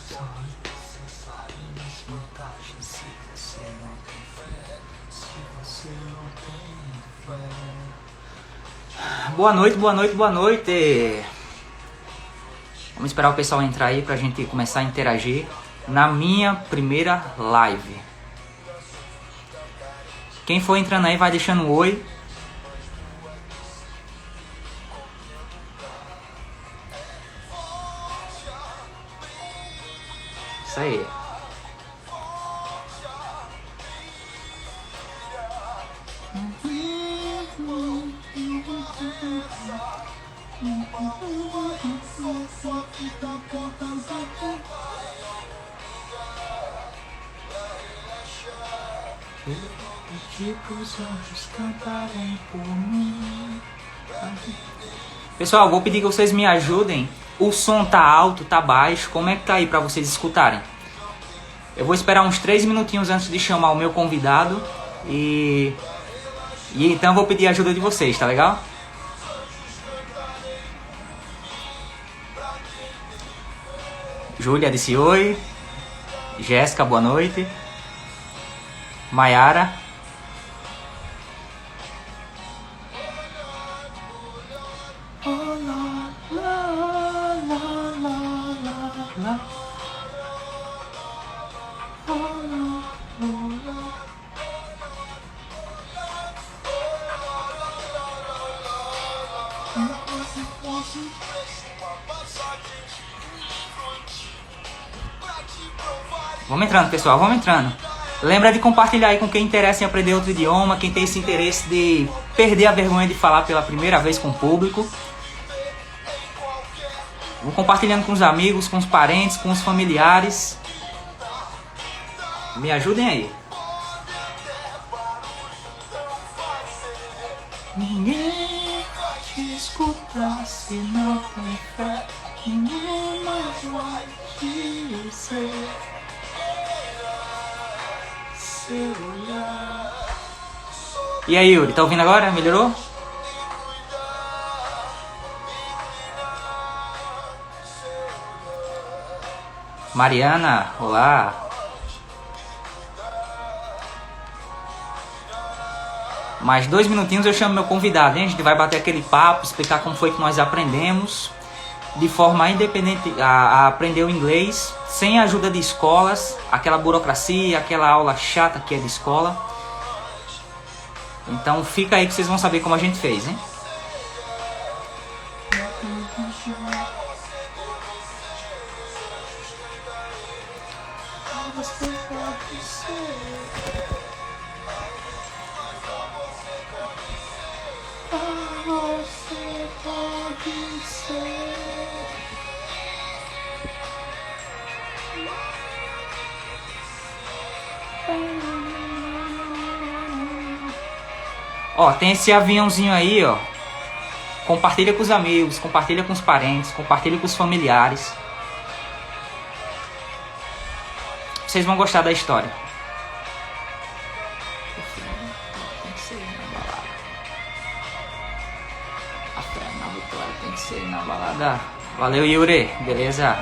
Só necessário desvantagem se você não tem fé. Se você não tem fé. Boa noite, boa noite, boa noite. Vamos esperar o pessoal entrar aí pra gente começar a interagir na minha primeira live. Quem for entrando aí vai deixando um oi. Isso aí. Pessoal, vou pedir que vocês me ajudem. O som tá alto, tá baixo? Como é que tá aí pra vocês escutarem? Eu vou esperar uns 3 minutinhos antes de chamar o meu convidado. E então eu vou pedir a ajuda de vocês, tá legal? Júlia disse oi. Jéssica, boa noite. Maiara. Vamos entrando, pessoal, vamos entrando. Lembra de compartilhar aí com quem interessa em aprender outro idioma, quem tem esse interesse de perder a vergonha de falar pela primeira vez com o público. Vou compartilhando com os amigos, com os parentes, com os familiares. Me ajudem aí. Ninguém vai te escutar se não tem fé. Ninguém mais vai te dizer. E aí, Yuri, tá ouvindo agora? Melhorou? Mariana, olá. Mais 2 minutinhos eu chamo meu convidado, hein? A gente vai bater aquele papo, explicar como foi que nós aprendemos de forma independente a aprender o inglês, sem a ajuda de escolas, aquela burocracia, aquela aula chata que é de escola. Então fica aí que vocês vão saber como a gente fez, hein? Ó, tem esse aviãozinho aí, ó. Compartilha com os amigos, compartilha com os parentes, compartilha com os familiares. Vocês vão gostar da história. Tem que ser na balada. A fé na vitória tem que ser na balada. Valeu, Yuri. Beleza?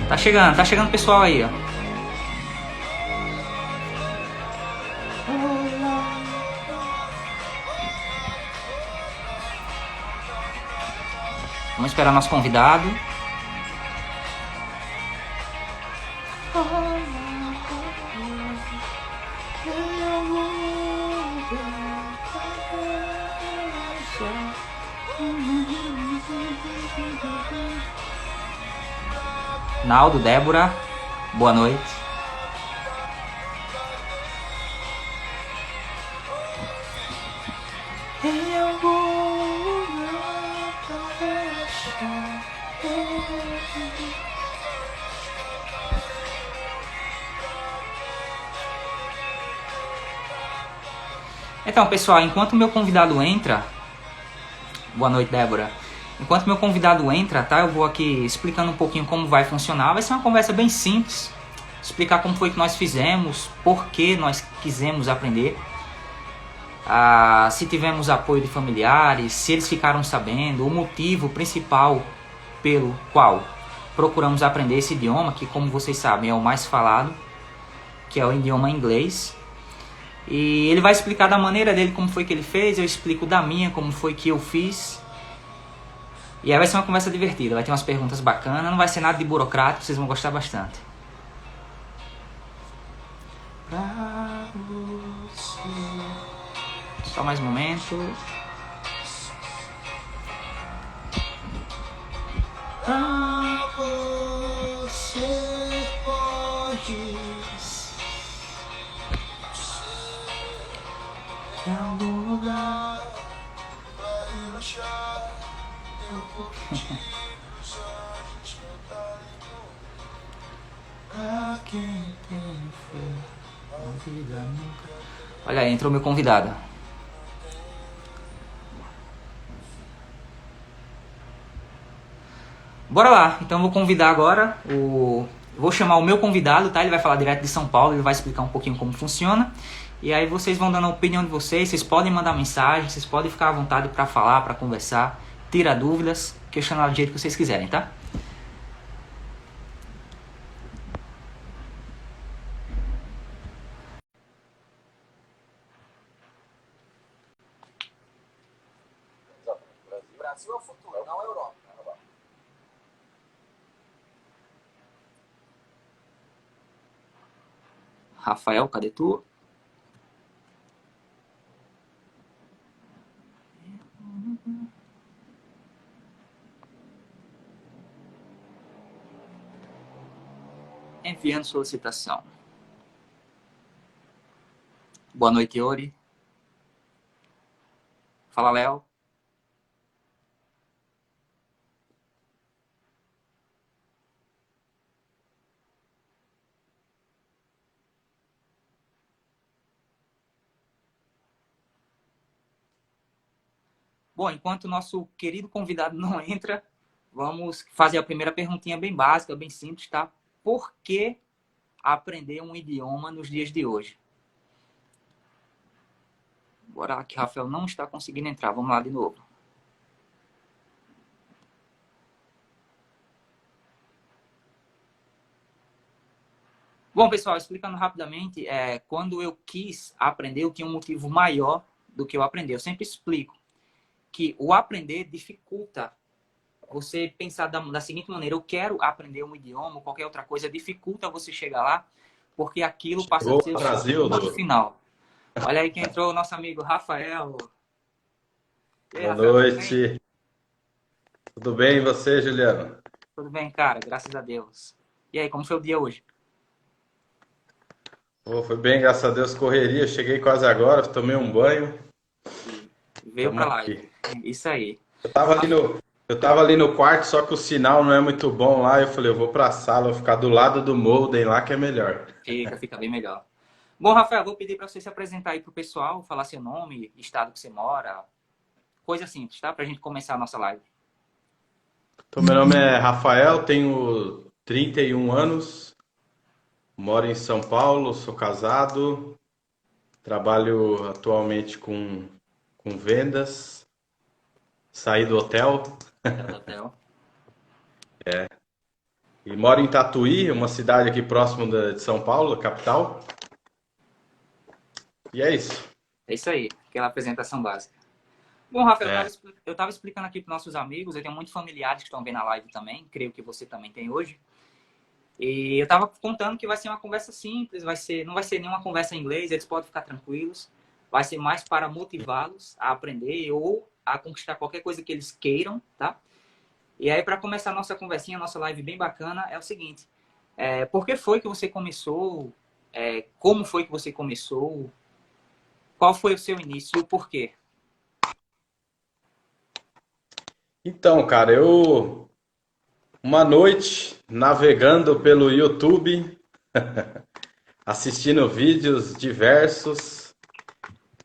Tá chegando o pessoal aí, ó. Vamos esperar nosso convidado. Naldo, Débora, boa noite. Então, pessoal, enquanto meu convidado entra... Boa noite, Débora. Enquanto meu convidado entra, tá? Eu vou aqui explicando um pouquinho como vai funcionar. Vai ser uma conversa bem simples. Explicar como foi que nós fizemos, por que nós quisemos aprender. Se tivemos apoio de familiares, se eles ficaram sabendo, o motivo principal pelo qual procuramos aprender esse idioma, que como vocês sabem é o mais falado, que é o idioma inglês. E ele vai explicar da maneira dele como foi que ele fez, eu explico da minha como foi que eu fiz. E aí vai ser uma conversa divertida, vai ter umas perguntas bacanas, não vai ser nada de burocrático, vocês vão gostar bastante. Pra você. Só mais um momento. Pra você pode em algum lugar pra relaxar. Pra quem tem fé, a vida nunca. Olha aí, entrou meu convidado. Bora lá, então eu vou convidar agora Vou chamar o meu convidado, tá? Ele vai falar direto de São Paulo, ele vai explicar um pouquinho como funciona. E aí vocês vão dando a opinião de vocês, vocês podem mandar mensagem, vocês podem ficar à vontade para falar, para conversar, tirar dúvidas, questionar do jeito que vocês quiserem, tá? O Brasil é o futuro, não a Europa. Rafael, cadê tu? Enviando solicitação. Boa noite, Yori. Fala, Léo. Bom, enquanto o nosso querido convidado não entra, vamos fazer a primeira perguntinha bem básica, bem simples, tá? Por que aprender um idioma nos dias de hoje? Bora lá que o Rafael não está conseguindo entrar. Vamos lá de novo. Bom, pessoal, explicando rapidamente, quando eu quis aprender, eu tinha um motivo maior do que eu aprender. Eu sempre explico que o aprender dificulta você pensar da seguinte maneira: eu quero aprender um idioma ou qualquer outra coisa, dificulta você chegar lá, porque aquilo passa a ser o seu ponto final. Olha aí quem entrou, o nosso amigo Rafael. E aí, Boa Rafael, noite. Tudo bem e você, Juliano? tudo bem, cara? Graças a Deus. E aí, como foi o dia hoje? Foi bem, graças a Deus, correria. Cheguei quase agora, tomei um banho. Veio Tamo pra lá. aqui. Isso aí. Eu tava ali no quarto, só que o sinal não é muito bom lá. Eu falei, eu vou pra sala, vou ficar do lado do modem lá que é melhor. Fica bem melhor. Bom, Rafael, vou pedir para você se apresentar aí pro pessoal, falar seu nome, estado que você mora, coisa simples, tá? Pra gente começar a nossa live. Então, meu nome é Rafael, tenho 31 anos, moro em São Paulo, sou casado, trabalho atualmente com vendas, saí do hotel. Hotel. E moro em Tatuí, uma cidade aqui próximo de São Paulo, capital. E é isso. É isso aí, aquela apresentação básica. Bom, Rafael, eu tava explicando aqui para nossos amigos, eu tenho muitos familiares que estão vendo a live também, creio que você também tem hoje. E eu tava contando que vai ser uma conversa simples, não vai ser nenhuma conversa em inglês, eles podem ficar tranquilos. Vai ser mais para motivá-los a aprender ou a conquistar qualquer coisa que eles queiram, tá? E aí, para começar a nossa conversinha, a nossa live bem bacana, é o seguinte. Por que foi que você começou? Como foi que você começou? Qual foi o seu início e o porquê? Então, cara, uma noite navegando pelo YouTube, assistindo vídeos diversos,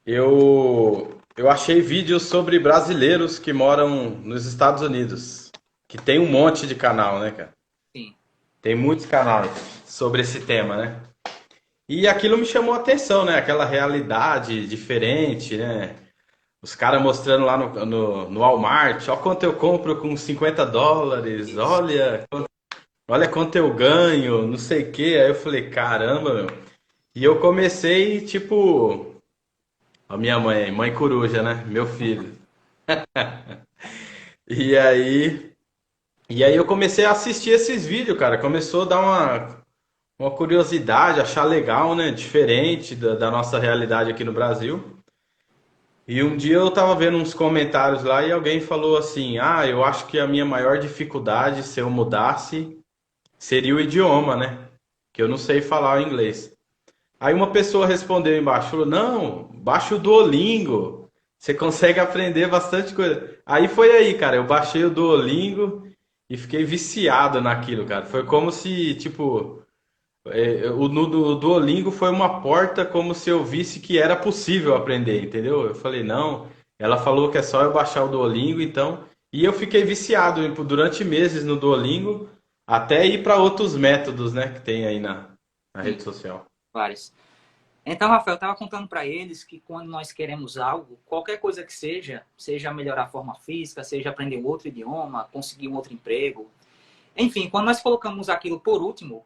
eu achei vídeos sobre brasileiros que moram nos Estados Unidos, que tem um monte de canal, né, cara? Sim. Tem muitos canais sobre esse tema, né? E aquilo me chamou a atenção, né? Aquela realidade diferente, né? Os caras mostrando lá no Walmart, ó quanto eu compro com US$ 50, Isso. olha quanto eu ganho, não sei o quê. Aí eu falei, caramba, meu. E eu comecei, tipo, a minha mãe, mãe coruja, né? Meu filho. E aí, e aí eu comecei a assistir esses vídeos, cara. Começou a dar uma curiosidade, achar legal, né? Diferente da nossa realidade aqui no Brasil. E um dia eu tava vendo uns comentários lá e alguém falou assim: Ah, eu acho que a minha maior dificuldade se eu mudasse seria o idioma, né? Que eu não sei falar o inglês. Aí uma pessoa respondeu embaixo, falou: Não, baixa o Duolingo. Você consegue aprender bastante coisa. Aí foi aí, cara. Eu baixei o Duolingo e fiquei viciado naquilo, cara. Foi como se, tipo, o Duolingo foi uma porta como se eu visse que era possível aprender, entendeu? Eu falei, não. Ela falou que é só eu baixar o Duolingo, então. E eu fiquei viciado durante meses no Duolingo, até ir para outros métodos, né, que tem aí na Sim, rede social. vários. Então, Rafael, eu estava contando para eles que quando nós queremos algo, qualquer coisa que seja, seja melhorar a forma física, seja aprender um outro idioma, conseguir um outro emprego, enfim, quando nós colocamos aquilo por último,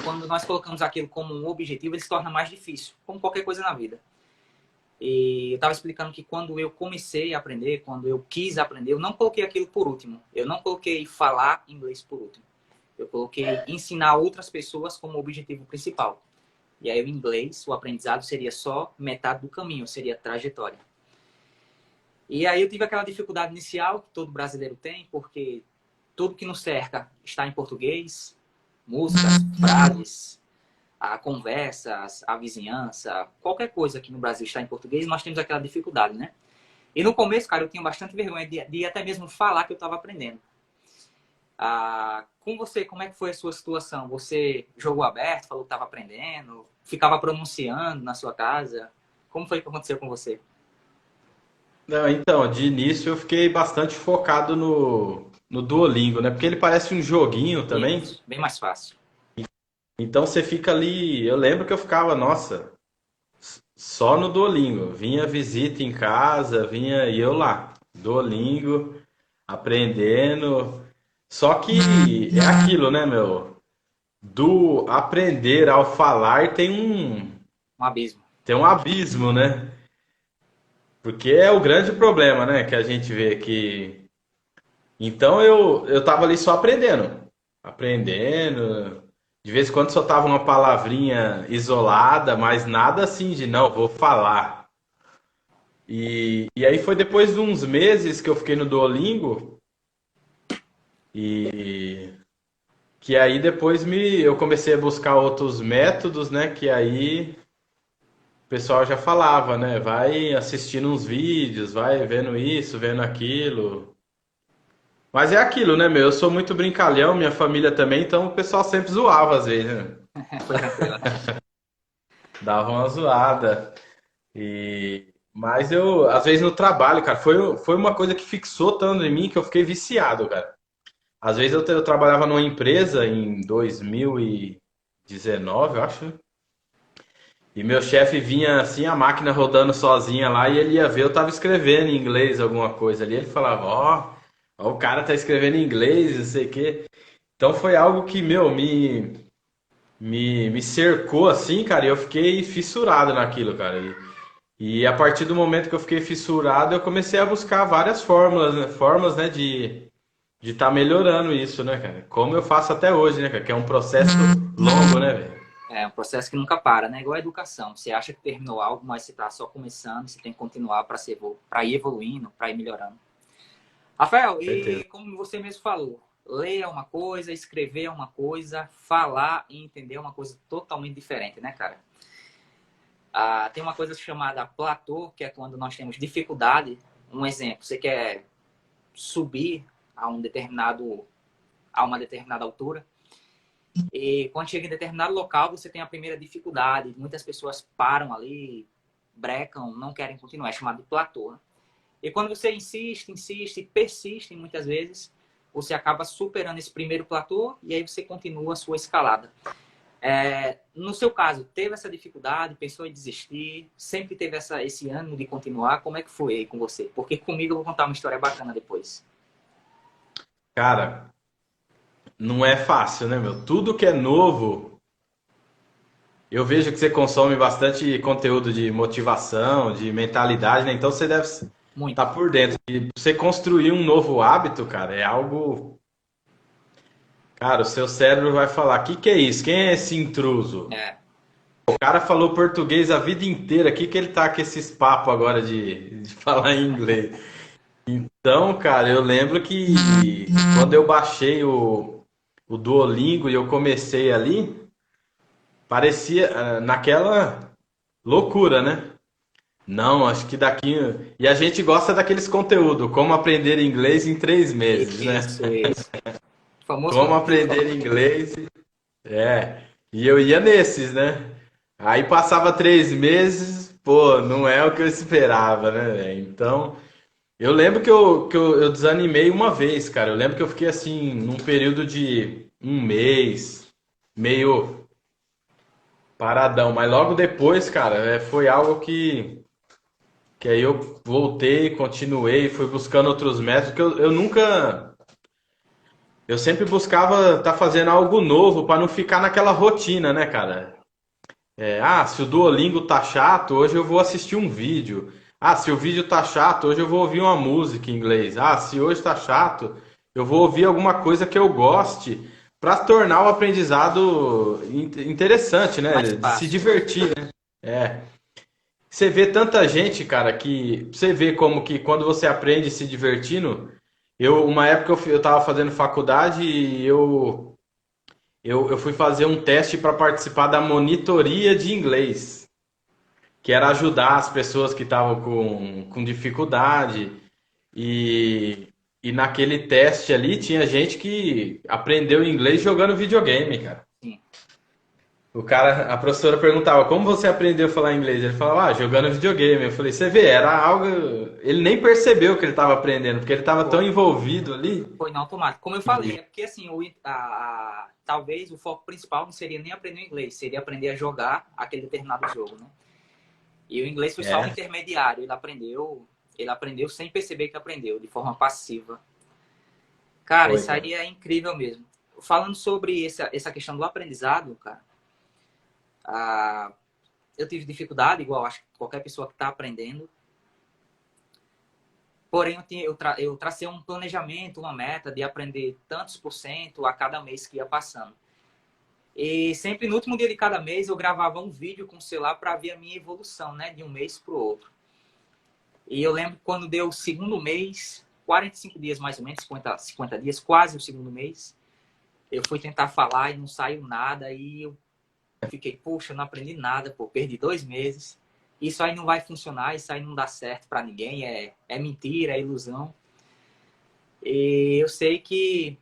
quando nós colocamos aquilo como um objetivo, ele se torna mais difícil, como qualquer coisa na vida. E eu estava explicando que quando eu comecei a aprender, quando eu quis aprender, eu não coloquei aquilo por último. Eu não coloquei falar inglês por último. Eu coloquei ensinar outras pessoas como objetivo principal. E aí o inglês, o aprendizado seria só metade do caminho, seria trajetória. E aí eu tive aquela dificuldade inicial que todo brasileiro tem, porque tudo que nos cerca está em português, músicas, frases, a conversas, a vizinhança, qualquer coisa aqui no Brasil está em português, nós temos aquela dificuldade, né? E no começo, cara, eu tinha bastante vergonha de até mesmo falar que eu estava aprendendo. Com você, como é que foi a sua situação? Você jogou aberto, falou que estava aprendendo, ficava pronunciando na sua casa? Como foi que aconteceu com você? Não, então, de início eu fiquei bastante focado no Duolingo, né? Porque ele parece um joguinho também. Isso, bem mais fácil. Então você fica ali. Eu lembro que eu ficava, nossa, só no Duolingo. Vinha visita em casa, vinha e eu lá, Duolingo, aprendendo. Só que é aquilo, né, meu? Do aprender ao falar Um abismo. tem um abismo, né? Porque é o grande problema, né, que a gente vê que. Então eu tava ali só aprendendo. Aprendendo. De vez em quando só tava uma palavrinha isolada, mas nada assim de não, vou falar. E aí foi depois de uns meses que eu fiquei no Duolingo e que aí depois eu comecei a buscar outros métodos, né? Que aí o pessoal já falava, né? Vai assistindo uns vídeos, vai vendo isso, vendo aquilo. Mas é aquilo, né, meu? Eu sou muito brincalhão, minha família também, então o pessoal sempre zoava às vezes, né? Foi tranquilo. Dava uma zoada. Mas eu, às vezes no trabalho, cara, foi uma coisa que fixou tanto em mim que eu fiquei viciado, cara. Às vezes eu trabalhava numa empresa em 2019, eu acho. E meu chefe vinha assim, a máquina rodando sozinha lá, e ele ia ver, eu tava escrevendo em inglês alguma coisa ali. Ele falava, ó, o cara tá escrevendo em inglês, não sei o quê. Então foi algo que, meu, me cercou assim, cara, e eu fiquei fissurado naquilo, cara. E a partir do momento que eu fiquei fissurado, eu comecei a buscar várias formas, né, de estar melhorando isso, né, cara? Como eu faço até hoje, né, cara? Que é um processo longo, né, velho? É um processo que nunca para, né? Igual a educação. Você acha que terminou algo, mas você está só começando, você tem que continuar para ir evoluindo, para ir melhorando. Rafael, e Certeza. como você mesmo falou, ler é uma coisa, escrever é uma coisa, falar e entender é uma coisa totalmente diferente, né, cara? Tem uma coisa chamada platô, que é quando nós temos dificuldade. Um exemplo, você quer subir a a uma determinada altura. E quando chega em determinado local, você tem a primeira dificuldade. Muitas pessoas param ali, brecam, não querem continuar. É chamado de platô, né? E quando você insiste, persiste, muitas vezes, você acaba superando esse primeiro platô e aí você continua a sua escalada. No seu caso, teve essa dificuldade, pensou em desistir, sempre teve esse ânimo de continuar? Como é que foi aí com você? Porque comigo eu vou contar uma história bacana depois. Cara, não é fácil, né, meu? Tudo que é novo, eu vejo que você consome bastante conteúdo de motivação, de mentalidade, né? Então você deve estar Muito. por dentro. E você construir um novo hábito, cara, é algo. Cara, o seu cérebro vai falar: que é isso? Quem é esse intruso? É, O cara falou português a vida inteira, que ele tá com esses papos agora de falar inglês? Então, cara, eu lembro que quando eu baixei o Duolingo e eu comecei ali, parecia naquela loucura, né? Não, acho que daqui. E a gente gosta daqueles conteúdos, como aprender inglês em 3 meses, né? isso, isso. O famoso Como conteúdo aprender inglês. É. E eu ia nesses, né? Aí passava 3 meses, pô, não é o que eu esperava, né, velho? Então, eu lembro que eu desanimei uma vez, cara. Eu lembro que eu fiquei assim, num período de um mês, meio paradão. Mas logo depois, cara, foi algo que aí eu voltei, continuei, fui buscando outros métodos, que eu nunca. Eu sempre buscava estar fazendo algo novo para não ficar naquela rotina, né, cara? Se o Duolingo tá chato, hoje eu vou assistir um vídeo. Ah, se o vídeo tá chato, hoje eu vou ouvir uma música em inglês. Ah, se hoje tá chato, eu vou ouvir alguma coisa que eu goste para tornar o aprendizado interessante, né? mais De se fácil. divertir, né? É. Você vê tanta gente, cara, que você vê como que quando você aprende se divertindo, uma época eu tava fazendo faculdade e eu fui fazer um teste para participar da monitoria de inglês, que era ajudar as pessoas que estavam com dificuldade. E naquele teste ali tinha gente que aprendeu inglês jogando videogame, cara. Sim. A professora perguntava, como você aprendeu a falar inglês? Ele falava, jogando videogame. Eu falei, você vê, era algo. Ele nem percebeu que ele estava aprendendo, porque ele estava tão Foi, envolvido ali. foi no automático. Como eu falei, é porque assim, talvez o foco principal não seria nem aprender inglês, seria aprender a jogar aquele determinado jogo, né? E o inglês foi só um É, intermediário, ele aprendeu sem perceber que aprendeu, de forma passiva. Cara, foi, isso cara. aí é incrível mesmo. Falando sobre essa questão do aprendizado, cara, ah, eu tive dificuldade, igual acho que qualquer pessoa que está aprendendo. Porém, eu tracei um planejamento, uma meta de aprender tantos por cento a cada mês que ia passando. E sempre no último dia de cada mês eu gravava um vídeo com o celular para ver a minha evolução, né, de um mês para o outro. E eu lembro que quando deu o segundo mês, 45 dias mais ou menos, 50 dias, quase o segundo mês, eu fui tentar falar e não saiu nada. E eu fiquei, poxa, não aprendi nada, pô, perdi 2 meses. Isso aí não vai funcionar, isso aí não dá certo para ninguém, é mentira, é ilusão. E eu sei que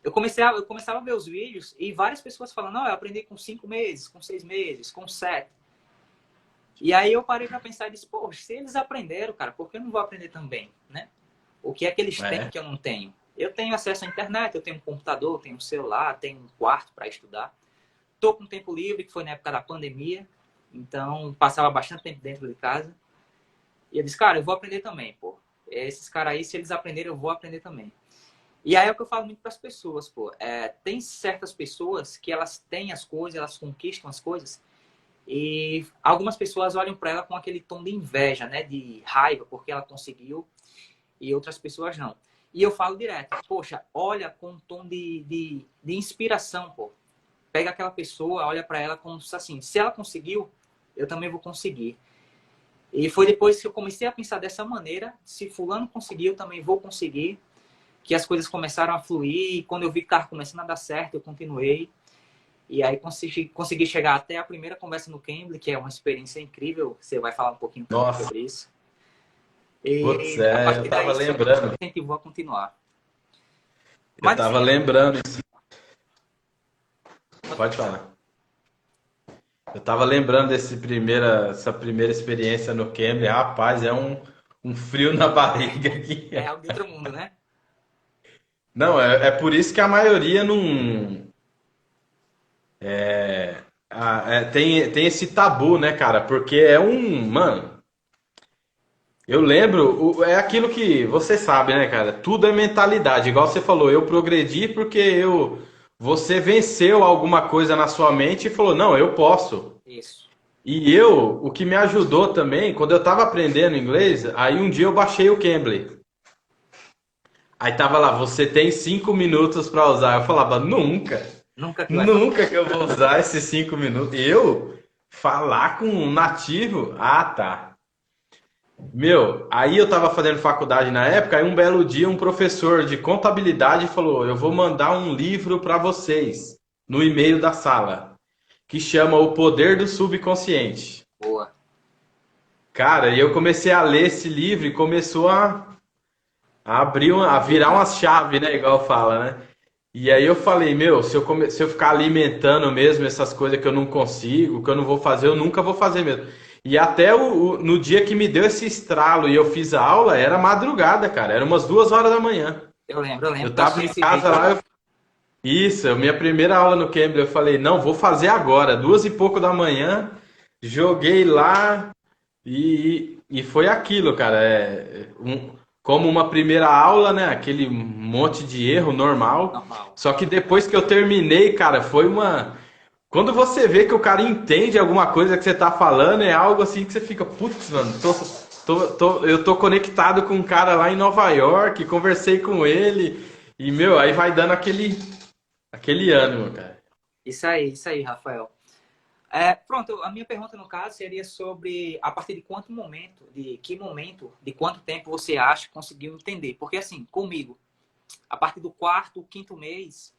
eu começava a ver os vídeos e várias pessoas falando, não, eu aprendi com 5 meses, com 6 meses, com 7. E aí eu parei para pensar e disse, poxa, se eles aprenderam, cara, por que eu não vou aprender também, né? O que é que eles têm É. que eu não tenho? Eu tenho acesso à internet, eu tenho um computador, eu tenho um celular, tenho um quarto para estudar. Tô com tempo livre, que foi na época da pandemia, então passava bastante tempo dentro de casa. E eu disse, cara, eu vou aprender também, pô. Esses caras aí, se eles aprenderem, eu vou aprender também. E aí é o que eu falo muito para as pessoas, pô. Tem certas pessoas que elas têm as coisas, elas conquistam as coisas, e algumas pessoas olham para ela com aquele tom de inveja, né? De raiva, porque ela conseguiu, e outras pessoas não. E eu falo direto, poxa, olha com um tom de inspiração, pô. Pega aquela pessoa, olha para ela como assim, se ela conseguiu, eu também vou conseguir. E foi depois que eu comecei a pensar dessa maneira, se fulano conseguiu, eu também vou conseguir, que as coisas começaram a fluir, e quando eu vi que estava começando a dar certo, eu continuei. E aí consegui chegar até a primeira conversa no Cambly, que é uma experiência incrível, você vai falar um pouquinho também Nossa, sobre isso. putz, E a eu partir tava daí isso me lembrando. incentivou a continuar. Eu Mas tava assim, lembrando isso. Pode falar. Eu tava lembrando essa primeira experiência no Cambly. Rapaz, é um frio na barriga aqui. é algo de outro mundo, né? Não, é por isso que a maioria não. tem esse tabu, né, cara? Porque é um. Mano, eu lembro, é aquilo que você sabe, né, cara? Tudo é mentalidade. Igual você falou, eu progredi porque você venceu alguma coisa na sua mente e falou, não, eu posso. Isso. O que me ajudou também, quando eu tava aprendendo inglês, aí um dia eu baixei o Cambly. Aí tava lá, você tem 5 minutos para usar. Eu falava, nunca, Nunca que vai falar. nunca que eu vou usar esses 5 minutos. Eu falar com um nativo? Ah, tá. Meu, aí eu tava fazendo faculdade na época, aí um belo dia um professor de contabilidade falou: "Eu vou mandar um livro para vocês no e-mail da sala, que chama O Poder do Subconsciente". Boa. Cara, e eu comecei a ler esse livro e começou a abrir a virar Desbloquear. umas chaves, né, igual fala, né? E aí eu falei, meu, se eu ficar alimentando mesmo essas coisas que eu não consigo, que eu não vou fazer, eu nunca vou fazer mesmo. E até no dia que me deu esse estralo e eu fiz a aula, era madrugada, cara. Era umas 2 horas da manhã. Eu lembro Eu que eu tava assisti em esse casa vídeo. lá, isso, minha primeira aula no Cambridge, eu falei, não, vou fazer agora, 2 e pouco da manhã, joguei lá, e foi aquilo, cara. Como uma primeira aula, né? Aquele monte de erro normal. Normal. Só que depois que eu terminei, cara, foi uma. Quando você vê que o cara entende alguma coisa que você tá falando, é algo assim que você fica, putz, mano, eu tô conectado com um cara lá em Nova York, conversei com ele, e, meu, aí vai dando aquele ânimo, cara. Isso aí, Rafael. Pronto, a minha pergunta no caso seria sobre a partir de quanto momento, de que momento, de quanto tempo você acha que conseguiu entender? Porque assim, comigo, a partir do quarto, quinto mês,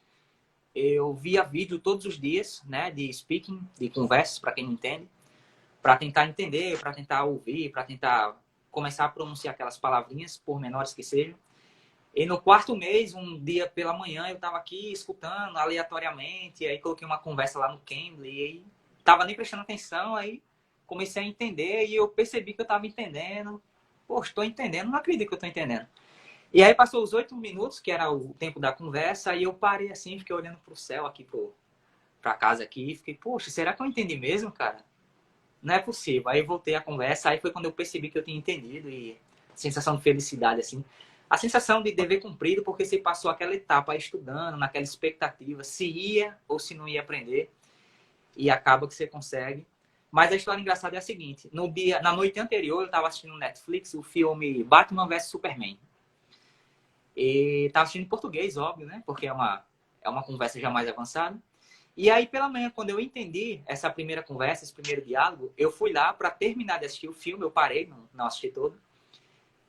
eu via vídeo todos os dias, né, de speaking, de conversas, para quem não entende, para tentar entender, para tentar ouvir, para tentar começar a pronunciar aquelas palavrinhas, por menores que sejam. E no quarto mês, um dia pela manhã, eu estava aqui escutando aleatoriamente, aí coloquei uma conversa lá no Cambly, e aí tava nem prestando atenção, aí comecei a entender e eu percebi que eu estava entendendo. Pô, estou entendendo, não acredito que eu estou entendendo. E aí passou os 8 minutos, que era o tempo da conversa, aí eu parei assim, fiquei olhando pro céu aqui, pra casa aqui, e fiquei, poxa, será que eu entendi mesmo, cara? Não é possível. Aí voltei a conversa, aí foi quando eu percebi que eu tinha entendido e sensação de felicidade, assim. A sensação de dever cumprido, porque você passou aquela etapa estudando, naquela expectativa, se ia ou se não ia aprender, e acaba que você consegue. Mas a história engraçada é a seguinte: na noite anterior, eu estava assistindo no Netflix o filme Batman vs Superman. E estava assistindo em português, óbvio, né? Porque é uma conversa já mais avançada. E aí, pela manhã, quando eu entendi essa primeira conversa, esse primeiro diálogo, eu fui lá para terminar de assistir o filme. Eu parei, não assisti todo.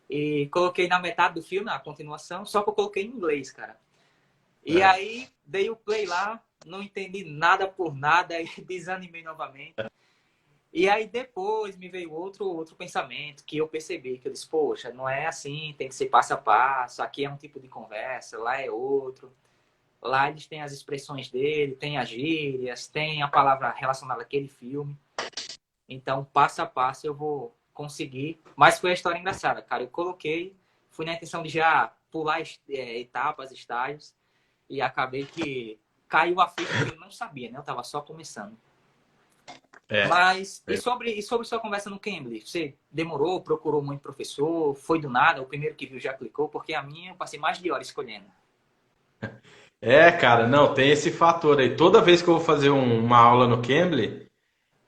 E coloquei na metade do filme, a continuação, só que eu coloquei em inglês, cara. E É. aí, dei o play lá, não entendi nada por nada, e desanimei novamente. E aí, depois, me veio outro pensamento, que eu percebi, que eu disse, poxa, não é assim, tem que ser passo a passo, aqui é um tipo de conversa, lá é outro. Lá eles têm as expressões dele, tem as gírias, tem a palavra relacionada àquele filme. Então, passo a passo eu vou conseguir. Mas foi a história engraçada, cara. Eu coloquei, fui na intenção de já pular etapas, estágios, e acabei que caiu a ficha que eu não sabia, né? Eu tava só começando. É. Mas, e sobre sua conversa no Cambly? Você demorou, procurou muito professor, foi do nada, o primeiro que viu já clicou? Porque a minha eu passei mais de hora escolhendo. É, cara, não, tem esse fator aí. Toda vez que eu vou fazer uma aula no Cambly,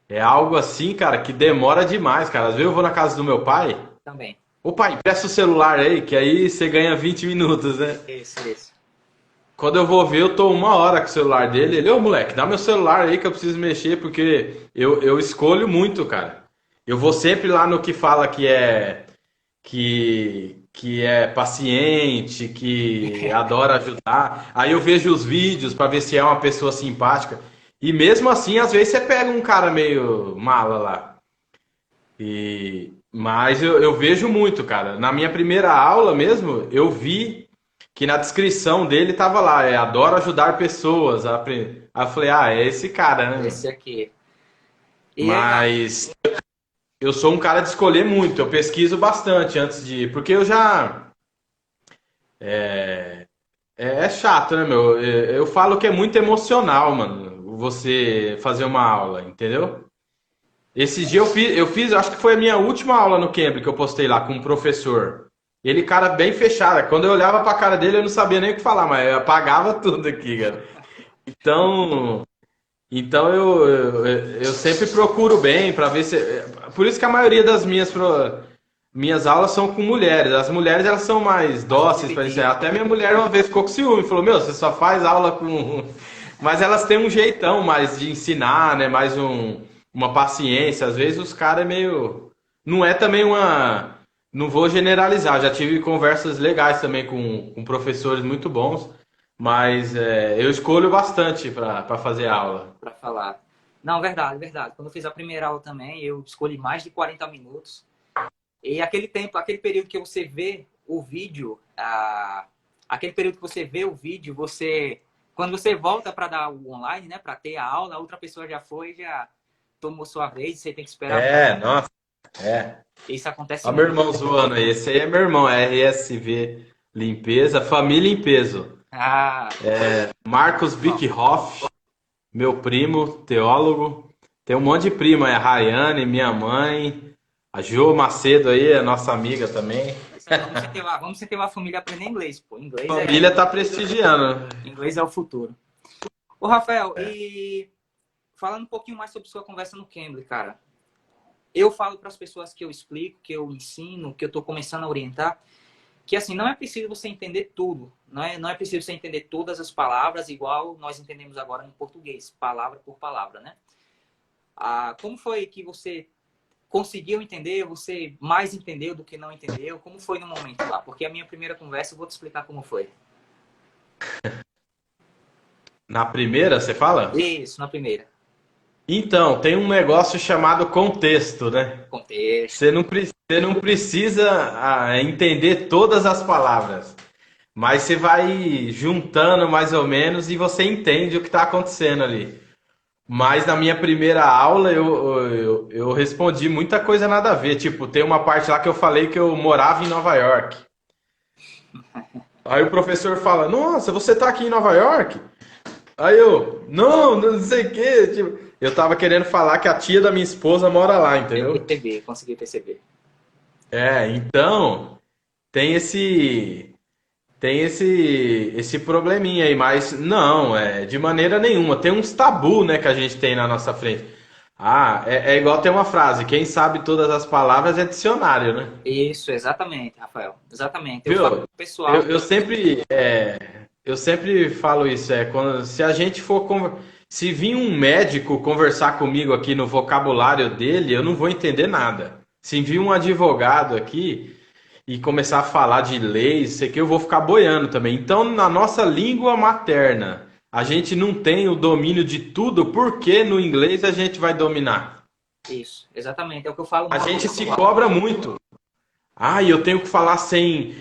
é algo assim, cara, que demora demais, cara. Às vezes eu vou na casa do meu pai. Também. Ô pai, presta o celular aí, que aí você ganha 20 minutos, né? Isso. Quando eu vou ver, eu tô 1 hora com o celular dele. Ele, ô moleque, dá meu celular aí que eu preciso mexer, porque eu escolho muito, cara. Eu vou sempre lá no que fala que é paciente, que adora ajudar. Aí eu vejo os vídeos pra ver se é uma pessoa simpática. E mesmo assim, às vezes você pega um cara meio mala lá. Mas eu vejo muito, cara. Na minha primeira aula mesmo, eu vi que na descrição dele tava lá, adoro ajudar pessoas. Aí eu falei, ah, é esse cara, né, meu? Esse aqui. E aí, Mas eu sou um cara de escolher muito, eu pesquiso bastante antes de ir, porque eu já. É chato, né, meu? Eu falo que é muito emocional, mano. você fazer uma aula, entendeu? Esses dias acho que foi a minha última aula no Cambridge que eu postei lá com um professor. Ele, cara, bem fechado. Quando eu olhava pra cara dele, eu não sabia nem o que falar, mas eu apagava tudo aqui, cara. Então, então eu sempre procuro bem para ver se. Por isso que a maioria das minhas aulas são com mulheres. As mulheres elas são mais Mais dóceis para isso. intuitivo. Até minha mulher uma vez ficou com ciúme, falou: Meu, você só faz aula com. Mas elas têm um jeitão mais de ensinar, né? Mais uma paciência. Às vezes os caras é meio. Não é também uma. Não vou generalizar. Já tive conversas legais também com professores muito bons. Mas eu escolho bastante para fazer aula. Para falar. Não, verdade, verdade. Quando eu fiz a primeira aula também, eu escolhi mais de 40 minutos. E aquele tempo, aquele período que você vê o vídeo, aquele período que você vê o vídeo, quando você volta para dar o online, né, para ter a aula, a outra pessoa já foi, já tomou sua vez, você tem que esperar. Nossa, é. Isso acontece Olha meu muito. irmão zoando aí. Esse aí é meu irmão, RSV Limpeza, Família em Peso. Ah, Marcos Bickhoff, meu primo, teólogo. Tem um monte de prima, a Rayane, minha mãe, a Jo Macedo aí, é nossa amiga também. vamos incentivar a família a aprender inglês, pô. Família tá prestigiando. Inglês é o futuro. Ô, Rafael, e falando um pouquinho mais sobre sua conversa no Cambly, cara. Eu falo para as pessoas que eu explico, que eu ensino, que eu estou começando a orientar, que assim, não é preciso você entender tudo. Não é preciso você entender todas as palavras igual nós entendemos agora no português, palavra por palavra, né? Como foi que você conseguiu entender, você mais entendeu do que não entendeu? Como foi no momento lá? Porque a minha primeira conversa, eu vou te explicar como foi. Na primeira, você fala? Isso, na primeira. Então, tem um negócio chamado contexto, né? Contexto. Você não precisa entender todas as palavras, mas você vai juntando mais ou menos e você entende o que está acontecendo ali. Mas na minha primeira aula eu respondi muita coisa nada a ver. Tipo, tem uma parte lá que eu falei que eu morava em Nova York. Aí o professor fala: Nossa, você tá aqui em Nova York? Aí eu, não sei o quê. Tipo, eu tava querendo falar que a tia da minha esposa mora lá, Eu entendeu? percebi, consegui perceber. Então tem esse probleminha aí, mas não, de maneira nenhuma. Tem uns tabu, né, que a gente tem na nossa frente. É igual tem uma frase: quem sabe todas as palavras é dicionário, né? Isso, exatamente, Rafael. Exatamente. Eu falo Viu? pro pessoal. Eu sempre falo isso, se a gente for se vir um médico conversar comigo aqui no vocabulário dele, eu não vou entender nada. Se vir um advogado aqui e começar a falar de leis, sei que eu vou ficar boiando também. Então, na nossa língua materna, a gente não tem o domínio de tudo, por que no inglês a gente vai dominar? Isso, exatamente. É o que eu falo A no gente se pessoal. cobra muito. Eu tenho que falar sem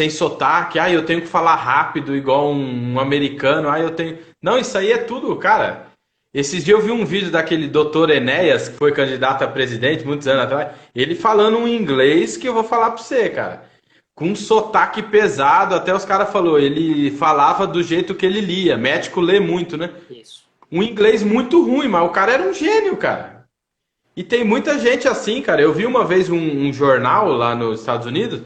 sotaque. Eu tenho que falar rápido, igual um americano. Eu tenho. Não, isso aí é tudo, cara. Esses dias eu vi um vídeo daquele doutor Enéas, que foi candidato a presidente muitos anos atrás, ele falando um inglês que eu vou falar pra você, cara. Com um sotaque pesado, até os caras falaram, ele falava do jeito que ele lia. Médico lê muito, né? Isso. Um inglês muito ruim, mas o cara era um gênio, cara. E tem muita gente assim, cara. Eu vi uma vez um jornal lá nos Estados Unidos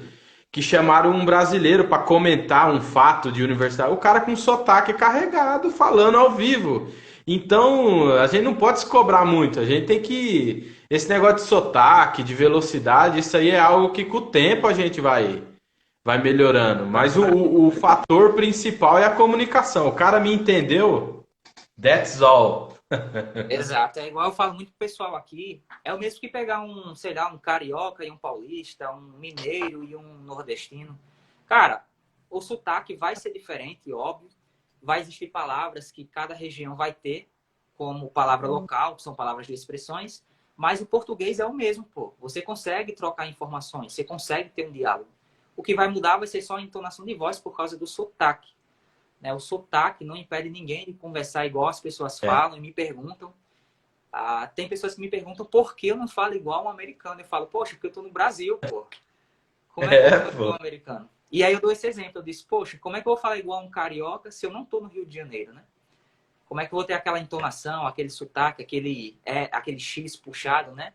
que chamaram um brasileiro para comentar um fato de universidade. O cara com sotaque carregado, falando ao vivo. Então, a gente não pode se cobrar muito. A gente tem que. Esse negócio de sotaque, de velocidade, isso aí é algo que com o tempo a gente vai melhorando. Mas o fator principal é a comunicação. O cara me entendeu, that's all. Exato. É igual eu falo muito pro pessoal aqui. É o mesmo que pegar sei lá, um carioca e um paulista, um mineiro e um nordestino. Cara, o sotaque vai ser diferente, óbvio. Vai existir palavras que cada região vai ter, como palavra local, que são palavras de expressões, mas o português é o mesmo, pô. Você consegue trocar informações, você consegue ter um diálogo. O que vai mudar vai ser só a entonação de voz por causa do sotaque. Né? O sotaque não impede ninguém de conversar igual as pessoas falam e me perguntam. Tem pessoas que me perguntam por que eu não falo igual um americano. Eu falo, poxa, porque eu tô no Brasil, pô. Como é que eu falo igual um americano? E aí eu dou esse exemplo. Eu disse, poxa, como é que eu vou falar igual um carioca se eu não tô no Rio de Janeiro, né? Como é que eu vou ter aquela entonação, aquele sotaque, aquele X puxado, né?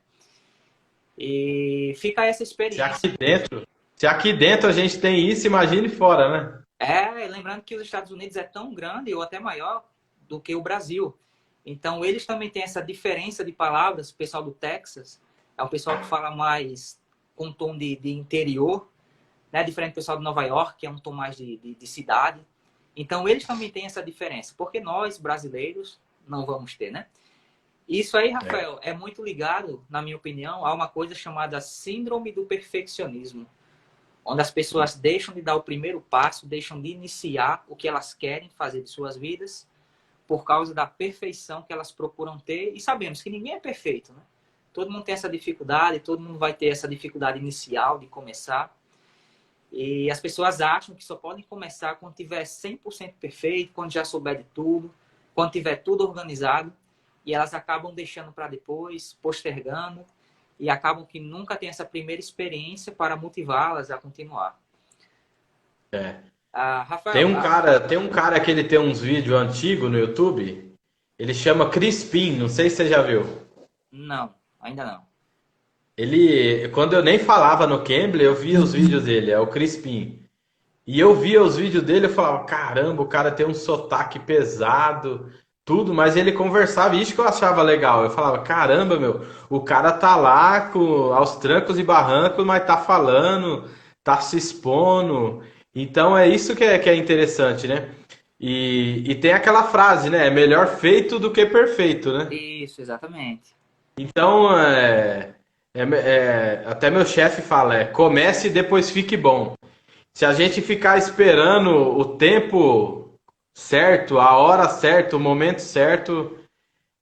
E fica essa Se experiência. aqui dentro, se aqui dentro a gente tem isso, imagine fora, né? Lembrando que os Estados Unidos é tão grande ou até maior do que o Brasil. Então, eles também têm essa diferença de palavras. O pessoal do Texas é um pessoal que fala mais com um tom de interior, né? Diferente do pessoal de Nova York, que é um tom mais de cidade. Então, eles também têm essa diferença, porque nós, brasileiros, não vamos ter, né? Isso aí, Rafael, é muito ligado, na minha opinião, a uma coisa chamada síndrome do perfeccionismo, onde as pessoas deixam de dar o primeiro passo, deixam de iniciar o que elas querem fazer de suas vidas por causa da perfeição que elas procuram ter. E sabemos que ninguém é perfeito, né? Todo mundo tem essa dificuldade, todo mundo vai ter essa dificuldade inicial de começar. E as pessoas acham que só podem começar quando tiver 100% perfeito, quando já souber de tudo, quando tiver tudo organizado. E elas acabam deixando para depois, postergando, e acabam que nunca tem essa primeira experiência para motivá-las a continuar. É. Rafael, Tem um cara que ele tem uns vídeos antigos no YouTube. Ele chama Crispim, não sei se você já viu. não, ainda não. Ele, quando eu nem falava no Cambly, eu via os vídeos dele, é o Crispim. E eu via os vídeos dele, eu falava, caramba, o cara tem um sotaque pesado, tudo, mas ele conversava, e isso que eu achava legal. Eu falava, caramba, meu, o cara tá lá aos trancos e barrancos, mas tá falando, tá se expondo. Então é isso que é interessante, né? E tem aquela frase, né? É melhor feito do que perfeito, né? Isso, exatamente. Então, até meu chefe fala, comece e depois fique bom. Se a gente ficar esperando o tempo certo, a hora certa, o momento certo,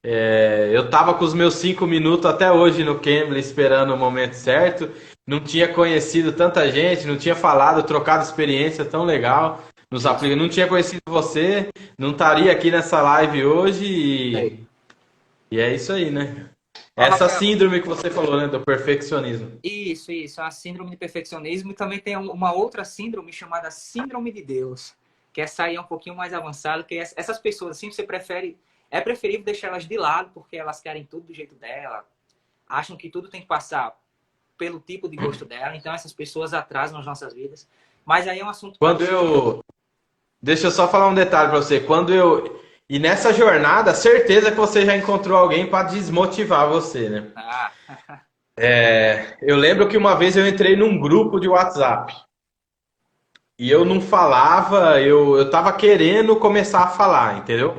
eu tava com os meus 5 minutos até hoje no Cambly esperando o momento certo, não tinha conhecido tanta gente, não tinha falado, trocado experiência tão legal nos aplicativos, não tinha conhecido você, não estaria aqui nessa live hoje e é isso aí, né? Ó, Essa Rafael, síndrome que você falou, né, do perfeccionismo. isso, é a síndrome de perfeccionismo. E também tem uma outra síndrome chamada síndrome de Deus, que essa aí é um pouquinho mais avançada, que essas pessoas, assim, é preferível deixar elas de lado, porque elas querem tudo do jeito dela, acham que tudo tem que passar pelo tipo de gosto dela, então essas pessoas atrasam as nossas vidas. Mas aí é um assunto para Quando eu Deixa eu só falar um detalhe pra você. E nessa jornada, certeza que você já encontrou alguém pra desmotivar você, né? Ah, Eu lembro que uma vez eu entrei num grupo de WhatsApp e eu não falava, eu tava querendo começar a falar, entendeu?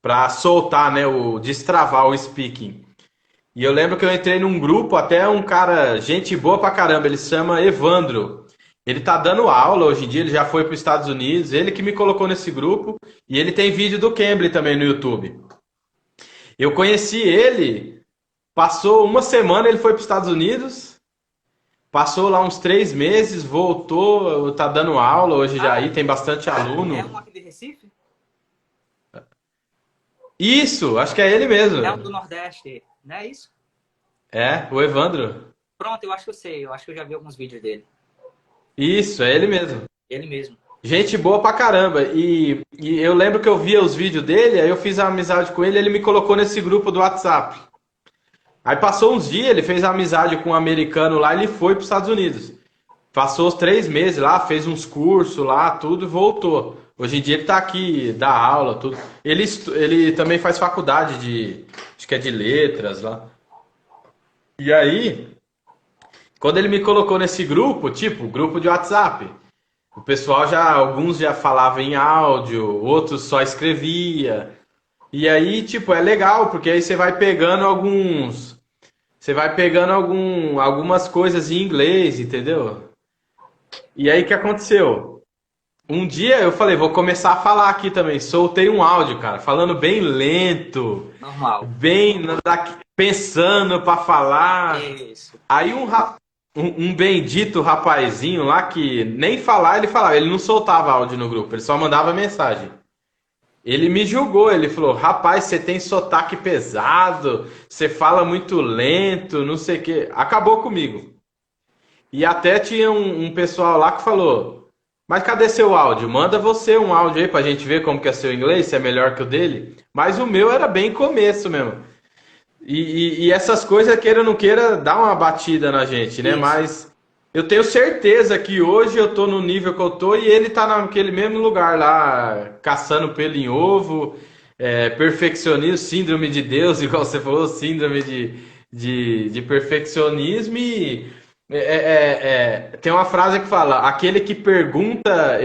Pra soltar, né, destravar o speaking. E eu lembro que eu entrei num grupo, até um cara, gente boa pra caramba, ele se chama Evandro. Ele tá dando aula hoje em dia, ele já foi para os Estados Unidos, ele que me colocou nesse grupo, e ele tem vídeo do Cambly também no YouTube. Eu conheci ele, passou uma semana, ele foi para os Estados Unidos, passou lá uns 3 meses, voltou, tá dando aula hoje já aí, tem bastante é aluno. um aqui de Recife? Isso, acho que é ele mesmo. É um do Nordeste, não é isso? É, o Evandro. Pronto, eu acho que eu sei, eu acho que eu já vi alguns vídeos dele. Isso, é ele mesmo. Ele mesmo. Gente boa pra caramba. E eu lembro que eu via os vídeos dele, aí eu fiz a amizade com ele, ele me colocou nesse grupo do WhatsApp. Aí passou uns dias, ele fez amizade com um americano lá, ele foi para os Estados Unidos. Passou os 3 meses lá, fez uns cursos lá, tudo e voltou. Hoje em dia ele tá aqui, dá aula, tudo. Ele também faz faculdade acho que é de letras lá. E aí, quando ele me colocou nesse grupo, tipo, grupo de WhatsApp, o pessoal alguns já falavam em áudio, outros só escrevia. E aí, tipo, é legal, porque aí você vai pegando algumas coisas em inglês, entendeu? E aí o que aconteceu? Um dia eu falei, vou começar a falar aqui também. Soltei um áudio, cara, falando bem lento, Normal. bem pensando pra falar. Isso. Aí um bendito rapazinho lá que nem falar ele falava, ele não soltava áudio no grupo, ele só mandava mensagem. Ele me julgou, ele falou, rapaz, você tem sotaque pesado, você fala muito lento, não sei o quê. Acabou comigo. E até tinha um pessoal lá que falou, Mas cadê seu áudio? Manda você um áudio aí pra gente ver como que é seu inglês, se é melhor que o dele. Mas o meu era bem começo mesmo. E essas coisas, queira ou não queira, dá uma batida na gente, né? Isso. Mas eu tenho certeza que hoje eu tô no nível que eu tô e ele tá naquele mesmo lugar lá, caçando pelo em ovo, perfeccionismo, síndrome de Deus, igual você falou, síndrome de perfeccionismo e tem uma frase que fala, aquele que pergunta,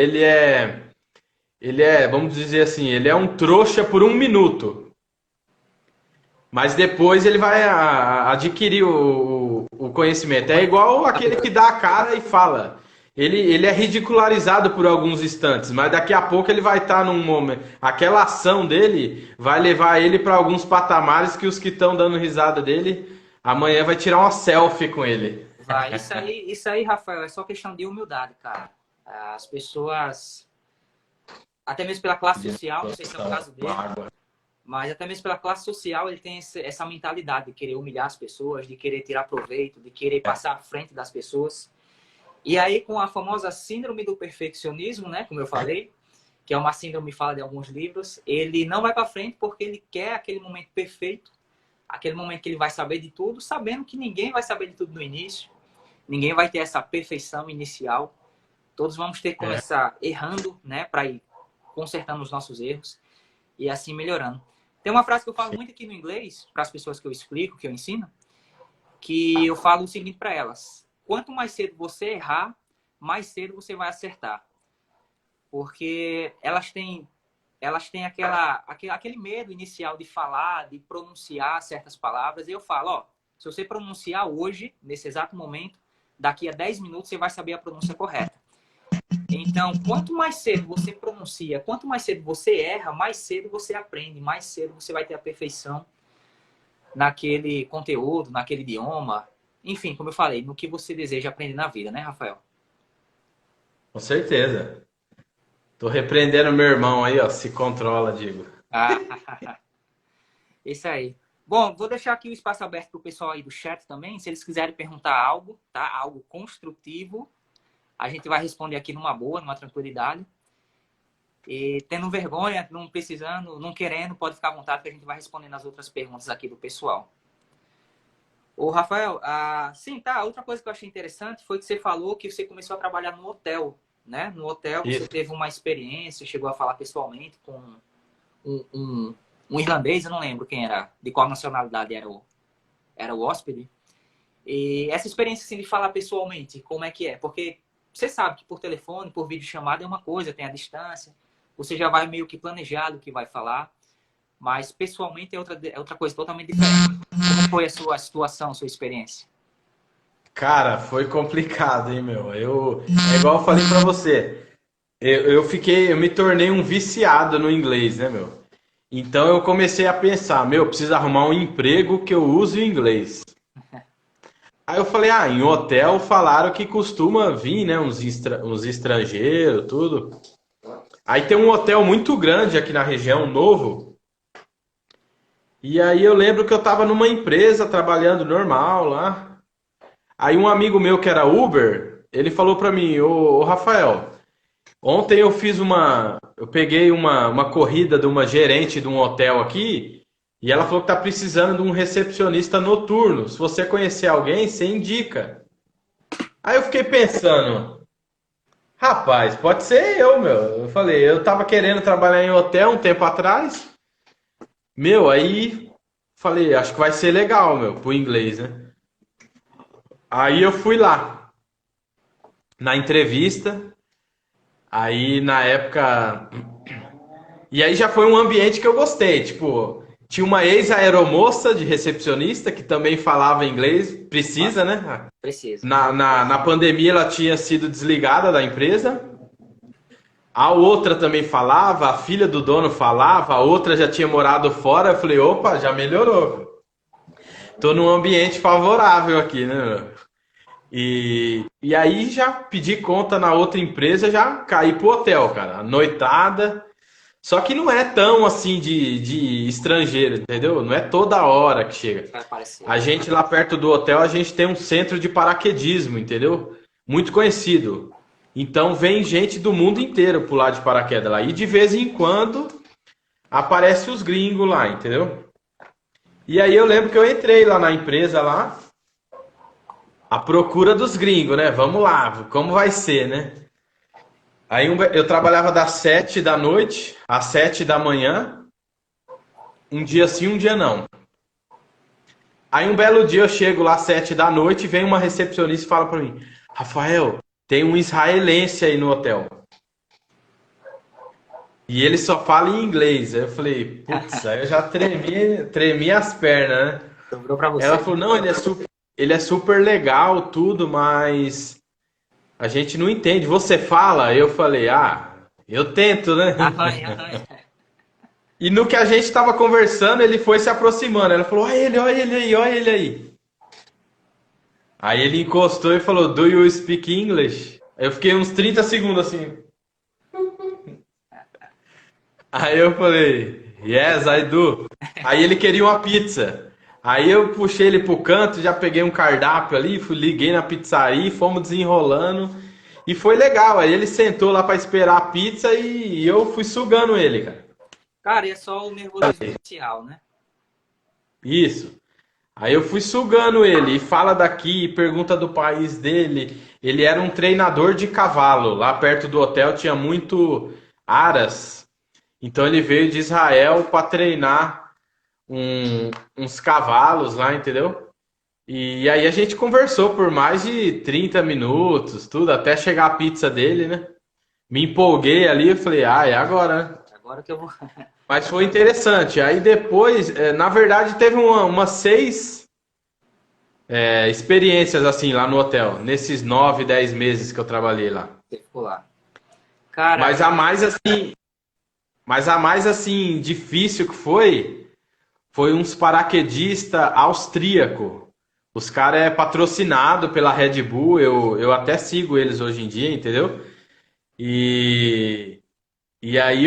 vamos dizer assim, ele é um trouxa por um minuto. Mas depois ele vai adquirir o conhecimento. É igual aquele que dá a cara e fala. Ele é ridicularizado por alguns instantes, mas daqui a pouco ele vai estar num momento. Aquela ação dele vai levar ele para alguns patamares que os que estão dando risada dele amanhã vai tirar uma selfie com ele. Vai. Isso aí, Rafael, é só questão de humildade, cara. As pessoas, até mesmo pela classe social, não sei se é o caso dele, mas até mesmo pela classe social, ele tem essa mentalidade de querer humilhar as pessoas, de querer tirar proveito, de querer passar à frente das pessoas. E aí, com a famosa síndrome do perfeccionismo, né, como eu falei, que é uma síndrome que fala de alguns livros, ele não vai para frente porque ele quer aquele momento perfeito, aquele momento que ele vai saber de tudo, sabendo que ninguém vai saber de tudo no início, ninguém vai ter essa perfeição inicial. Todos vamos ter que começar errando, né, para ir consertando os nossos erros e assim melhorando. Tem uma frase que eu falo muito aqui no inglês, para as pessoas que eu explico, que eu ensino, que eu falo o seguinte para elas: quanto mais cedo você errar, mais cedo você vai acertar. Porque elas têm aquele medo inicial de falar, de pronunciar certas palavras. E eu falo, ó, se você pronunciar hoje, nesse exato momento, daqui a 10 minutos você vai saber a pronúncia correta. Então, quanto mais cedo você pronuncia, quanto mais cedo você erra, mais cedo você aprende, mais cedo você vai ter a perfeição naquele conteúdo, naquele idioma. Enfim, como eu falei, no que você deseja aprender na vida, né, Rafael? Com certeza. Tô repreendendo meu irmão aí, ó. Se controla, digo. Ah, isso aí. Bom, vou deixar aqui o espaço aberto para o pessoal aí do chat também. Se eles quiserem perguntar algo, tá? Algo construtivo, a gente vai responder aqui numa boa, numa tranquilidade. E tendo vergonha, não precisando, não querendo, pode ficar à vontade que a gente vai respondendo as outras perguntas aqui do pessoal. Ô, Rafael, sim, tá. Outra coisa que eu achei interessante foi que você falou que você começou a trabalhar no hotel, né? No hotel você Isso. teve uma experiência, chegou a falar pessoalmente com um irlandês, eu não lembro quem era, de qual nacionalidade era o hóspede. E essa experiência assim, de falar pessoalmente, como é que é? Porque você sabe que por telefone, por videochamada é uma coisa, tem a distância, você já vai meio que planejado o que vai falar, mas pessoalmente é outra coisa totalmente diferente. Como foi a sua situação, a sua experiência? Cara, foi complicado, hein, meu? É igual eu falei pra você. Eu me tornei um viciado no inglês, né, meu? Então eu comecei a pensar, meu, preciso arrumar um emprego que eu use o inglês. Aí eu falei, em hotel falaram que costuma vir, né, uns estrangeiros, tudo. Aí tem um hotel muito grande aqui na região, novo. E aí eu lembro que eu tava numa empresa trabalhando normal lá. Aí um amigo meu que era Uber, ele falou pra mim, ô Rafael, ontem eu peguei uma corrida de uma gerente de um hotel aqui e ela falou que tá precisando de um recepcionista noturno. Se você conhecer alguém, você indica. Aí eu fiquei pensando, rapaz, pode ser eu, meu. Eu falei, eu tava querendo trabalhar em hotel um tempo atrás. Meu, aí falei, acho que vai ser legal, meu, pro inglês, né? Aí eu fui lá na entrevista. Aí na época. E aí já foi um ambiente que eu gostei. Tipo, tinha uma ex-aeromoça de recepcionista que também falava inglês. Precisa, né? Precisa. Na pandemia ela tinha sido desligada da empresa. A outra também falava, a filha do dono falava, a outra já tinha morado fora. Eu falei, opa, já melhorou. Tô num ambiente favorável aqui, né? E aí já pedi conta na outra empresa, já caí pro hotel, cara. Noitada. Só que não é tão assim de estrangeiro, entendeu? Não é toda hora que chega. Vai aparecer. A gente lá perto do hotel, a gente tem um centro de paraquedismo, entendeu? Muito conhecido. Então vem gente do mundo inteiro pular de paraquedas lá. E de vez em quando aparece os gringos lá, entendeu? E aí eu lembro que eu entrei lá na empresa lá, à procura dos gringos, né? Vamos lá, como vai ser, né? Aí eu trabalhava das 7 da noite às 7 da manhã, um dia sim, um dia não. Aí um belo dia eu chego lá às 7 da noite e vem uma recepcionista e fala pra mim: Rafael, tem um israelense aí no hotel. E ele só fala em inglês. Aí eu falei, putz, aí eu já tremi as pernas, né? Sobrou pra Ela você. falou, não, ele é super legal, tudo, mas a gente não entende. Você fala? Eu falei, eu tento, né? Arranha, arranha. E no que a gente tava conversando, ele foi se aproximando. Ela falou, olha ele aí, olha ele aí. Aí ele encostou e falou, Do you speak English? Aí eu fiquei uns 30 segundos assim. Aí eu falei, yes, I do. Aí ele queria uma pizza. Aí eu puxei ele pro canto, já peguei um cardápio ali, liguei na pizzaria, fomos desenrolando. E foi legal. Aí ele sentou lá pra esperar a pizza e eu fui sugando ele, cara. Cara, e é só o nervosismo inicial, né? Isso. Aí eu fui sugando ele, e fala daqui, pergunta do país dele. Ele era um treinador de cavalo. Lá perto do hotel tinha muito aras. Então ele veio de Israel para treinar uns cavalos lá, entendeu? E aí a gente conversou por mais de 30 minutos, tudo, até chegar a pizza dele, né? Me empolguei ali, eu falei, é agora, né? Agora que eu vou. Mas foi interessante. Aí depois, na verdade, teve umas 6 experiências assim lá no hotel, nesses 9, 10 meses que eu trabalhei lá. Você ficou lá. Cara, Mas a mais assim, difícil que foi uns paraquedista austríaco. Os caras é patrocinado pela Red Bull, eu até sigo eles hoje em dia, entendeu? E, e aí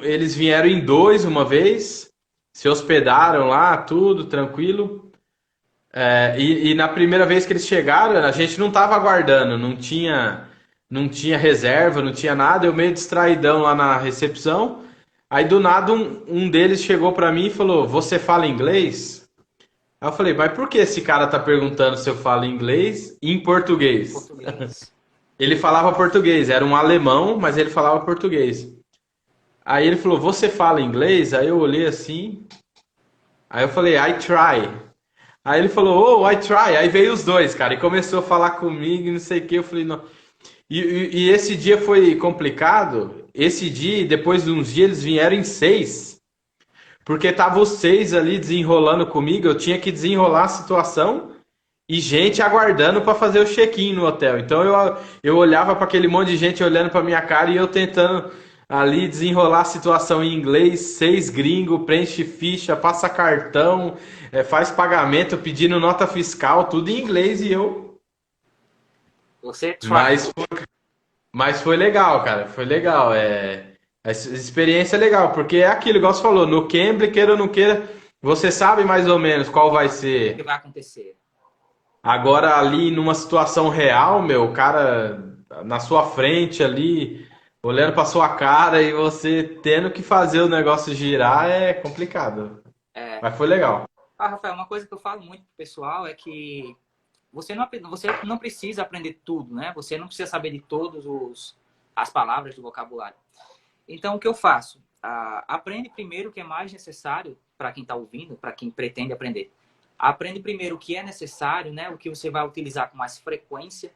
eles vieram em dois uma vez, se hospedaram lá, tudo tranquilo. E na primeira vez que eles chegaram, a gente não tava aguardando, não tinha reserva, não tinha nada, eu meio distraidão lá na recepção. Aí do nada um deles chegou pra mim e falou: Você fala inglês? Aí eu falei: Mas por que esse cara tá perguntando se eu falo inglês e em português? português. Ele falava português, era um alemão, mas ele falava português. Aí ele falou: Você fala inglês? Aí eu olhei assim, aí eu falei: I try. Aí ele falou: Oh, I try. Aí veio os dois, cara, e começou a falar comigo e não sei o que. Eu falei: Não. E esse dia foi complicado. Esse dia, depois de uns dias, eles vieram em 6. Porque tava os 6 ali desenrolando comigo. Eu tinha que desenrolar a situação e gente aguardando para fazer o check-in no hotel. Então eu olhava para aquele monte de gente olhando para minha cara e eu tentando ali desenrolar a situação em inglês. 6 gringos, preenche ficha, passa cartão, faz pagamento, pedindo nota fiscal, tudo em inglês e eu. Você try. Mas foi legal, cara. Foi legal. Essa experiência é legal, porque é aquilo, igual você falou, no Cambly, queira ou não queira, você sabe mais ou menos qual vai O que ser. vai acontecer? Agora, ali numa situação real, meu, o cara na sua frente ali, olhando pra sua cara e você tendo que fazer o negócio girar é complicado. É. Mas foi legal. Rafael, uma coisa que eu falo muito pro pessoal é que você não precisa aprender tudo, né? Você não precisa saber de todas as palavras do vocabulário. Então, o que eu faço? Aprende primeiro o que é mais necessário para quem está ouvindo, para quem pretende aprender. Aprende primeiro o que é necessário, né? O que você vai utilizar com mais frequência.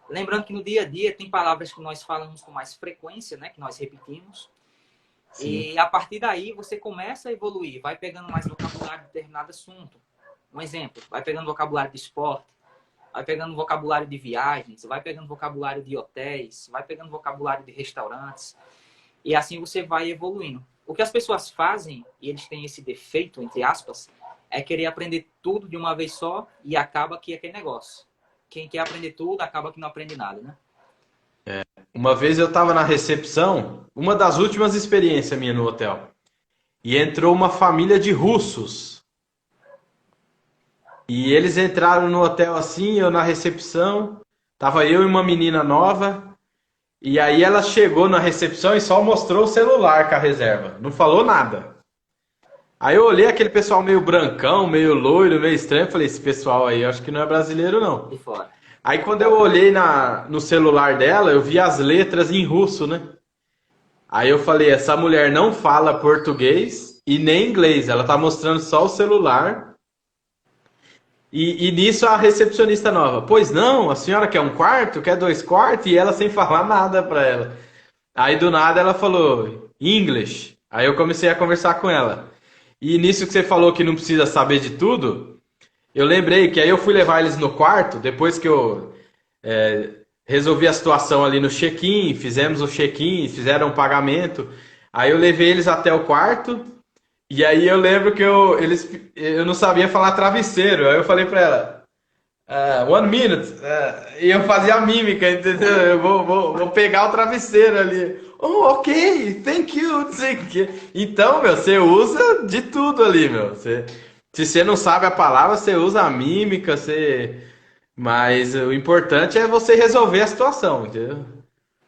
Lembrando que no dia a dia tem palavras que nós falamos com mais frequência, né? Que nós repetimos. Sim. E a partir daí você começa a evoluir, vai pegando mais vocabulário de determinado assunto. Um exemplo, vai pegando vocabulário de esporte, vai pegando vocabulário de viagens, vai pegando vocabulário de hotéis, vai pegando vocabulário de restaurantes. E assim você vai evoluindo. O que as pessoas fazem, e eles têm esse defeito, entre aspas, é querer aprender tudo de uma vez só e acaba que é aquele negócio. Quem quer aprender tudo, acaba que não aprende nada, né? Uma vez eu tava na recepção, uma das últimas experiências minha no hotel, e entrou uma família de russos. E eles entraram no hotel assim, eu na recepção, tava eu e uma menina nova. E aí ela chegou na recepção e só mostrou o celular com a reserva. Não falou nada. Aí eu olhei aquele pessoal meio brancão, meio loiro, meio estranho. Falei, esse pessoal aí, eu acho que não é brasileiro, não. De fora. Aí quando eu olhei no celular dela, eu vi as letras em russo, né? Aí eu falei, essa mulher não fala português e nem inglês. Ela tá mostrando só o celular. E nisso a recepcionista nova, pois não, a senhora quer um quarto, quer dois quartos? E ela sem falar nada pra ela. Aí do nada ela falou, English. Aí eu comecei a conversar com ela. E nisso que você falou que não precisa saber de tudo, eu lembrei que aí eu fui levar eles no quarto, depois que eu resolvi a situação ali no check-in, fizemos o check-in, fizeram o pagamento. Aí eu levei eles até o quarto. E aí eu lembro que eu não sabia falar travesseiro. Aí eu falei pra ela, 1 minute. E eu fazia a mímica, entendeu? Eu vou pegar o travesseiro ali. Oh, ok, thank you, thank you. Então, meu, você usa de tudo ali, meu. Se você não sabe a palavra, você usa a mímica, mas o importante é você resolver a situação, entendeu?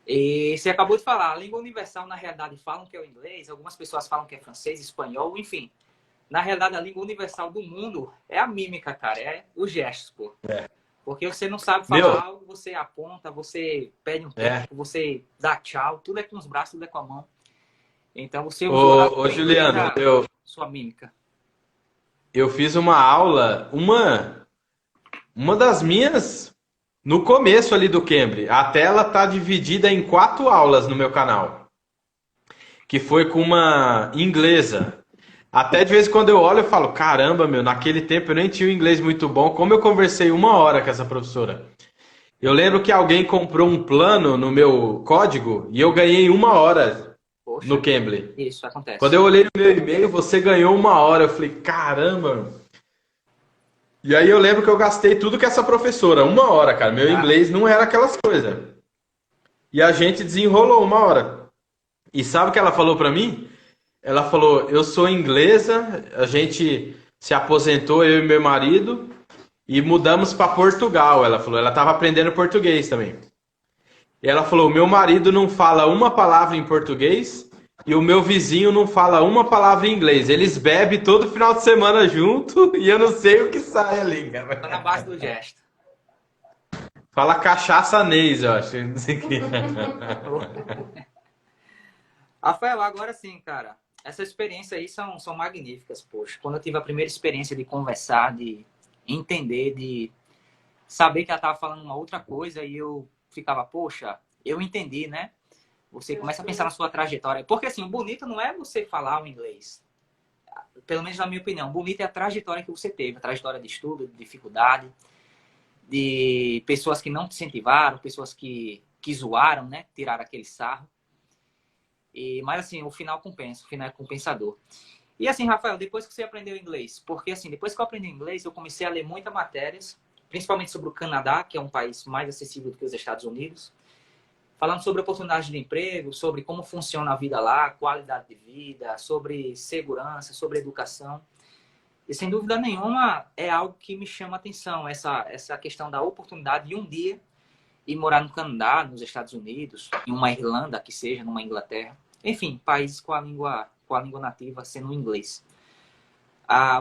E você acabou de falar, a língua universal, na realidade, falam que é o inglês, algumas pessoas falam que é francês, espanhol, enfim. Na realidade, a língua universal do mundo é a mímica, cara, é os gestos, pô. Porque você não sabe falar Meu, algo, você aponta, você pede um é. tempo, você dá tchau, tudo é com os braços, tudo é com a mão. Então você usou Ô, Juliano, sua mímica. eu fiz uma aula, uma das minhas, no começo ali do Cambly. A tela tá dividida em 4 aulas no meu canal, que foi com uma inglesa. Até de vez em quando eu olho e falo, caramba, meu, naquele tempo eu nem tinha um inglês muito bom. Como eu conversei 1 hora com essa professora? Eu lembro que alguém comprou um plano no meu código e eu ganhei 1 hora no Poxa, Cambly. isso Quando acontece. eu olhei no meu e-mail, você ganhou 1 hora. Eu falei, caramba, meu. E aí eu lembro que eu gastei tudo com essa professora. 1 hora, cara. Meu Ah, inglês não era aquelas coisas. E a gente desenrolou 1 hora. E sabe o que ela falou pra mim? Ela falou, eu sou inglesa, a gente se aposentou, eu e meu marido, e mudamos para Portugal. Ela falou, ela estava aprendendo português também. E ela falou, meu marido não fala uma palavra em português e o meu vizinho não fala uma palavra em inglês. Eles bebem todo final de semana junto e eu não sei o que sai ali, tá na cara. base do gesto. Fala cachaçanês, eu acho. Não sei o que. Rafael, agora sim, cara. Essas experiências aí são magníficas, poxa. Quando eu tive a primeira experiência de conversar, de entender, de saber que ela estava falando uma outra coisa e eu ficava, poxa, eu entendi, né? Você começa a pensar na sua trajetória. Porque, assim, o bonito não é você falar o inglês. Pelo menos na minha opinião. O bonito é a trajetória que você teve. A trajetória de estudo, de dificuldade, de pessoas que não te incentivaram, pessoas que zoaram, né? Tiraram aquele sarro. Mas, assim, o final compensa. O final é compensador. E, assim, Rafael, depois que você aprendeu inglês, porque, assim, depois que eu aprendi inglês, eu comecei a ler muitas matérias, principalmente sobre o Canadá, que é um país mais acessível do que os Estados Unidos, falando sobre oportunidades de emprego, sobre como funciona a vida lá, qualidade de vida, sobre segurança, sobre educação. E, sem dúvida nenhuma, é algo que me chama a atenção, essa questão da oportunidade de um dia ir morar no Canadá, nos Estados Unidos, em uma Irlanda, que seja, numa Inglaterra. Enfim, países com a língua nativa sendo o inglês.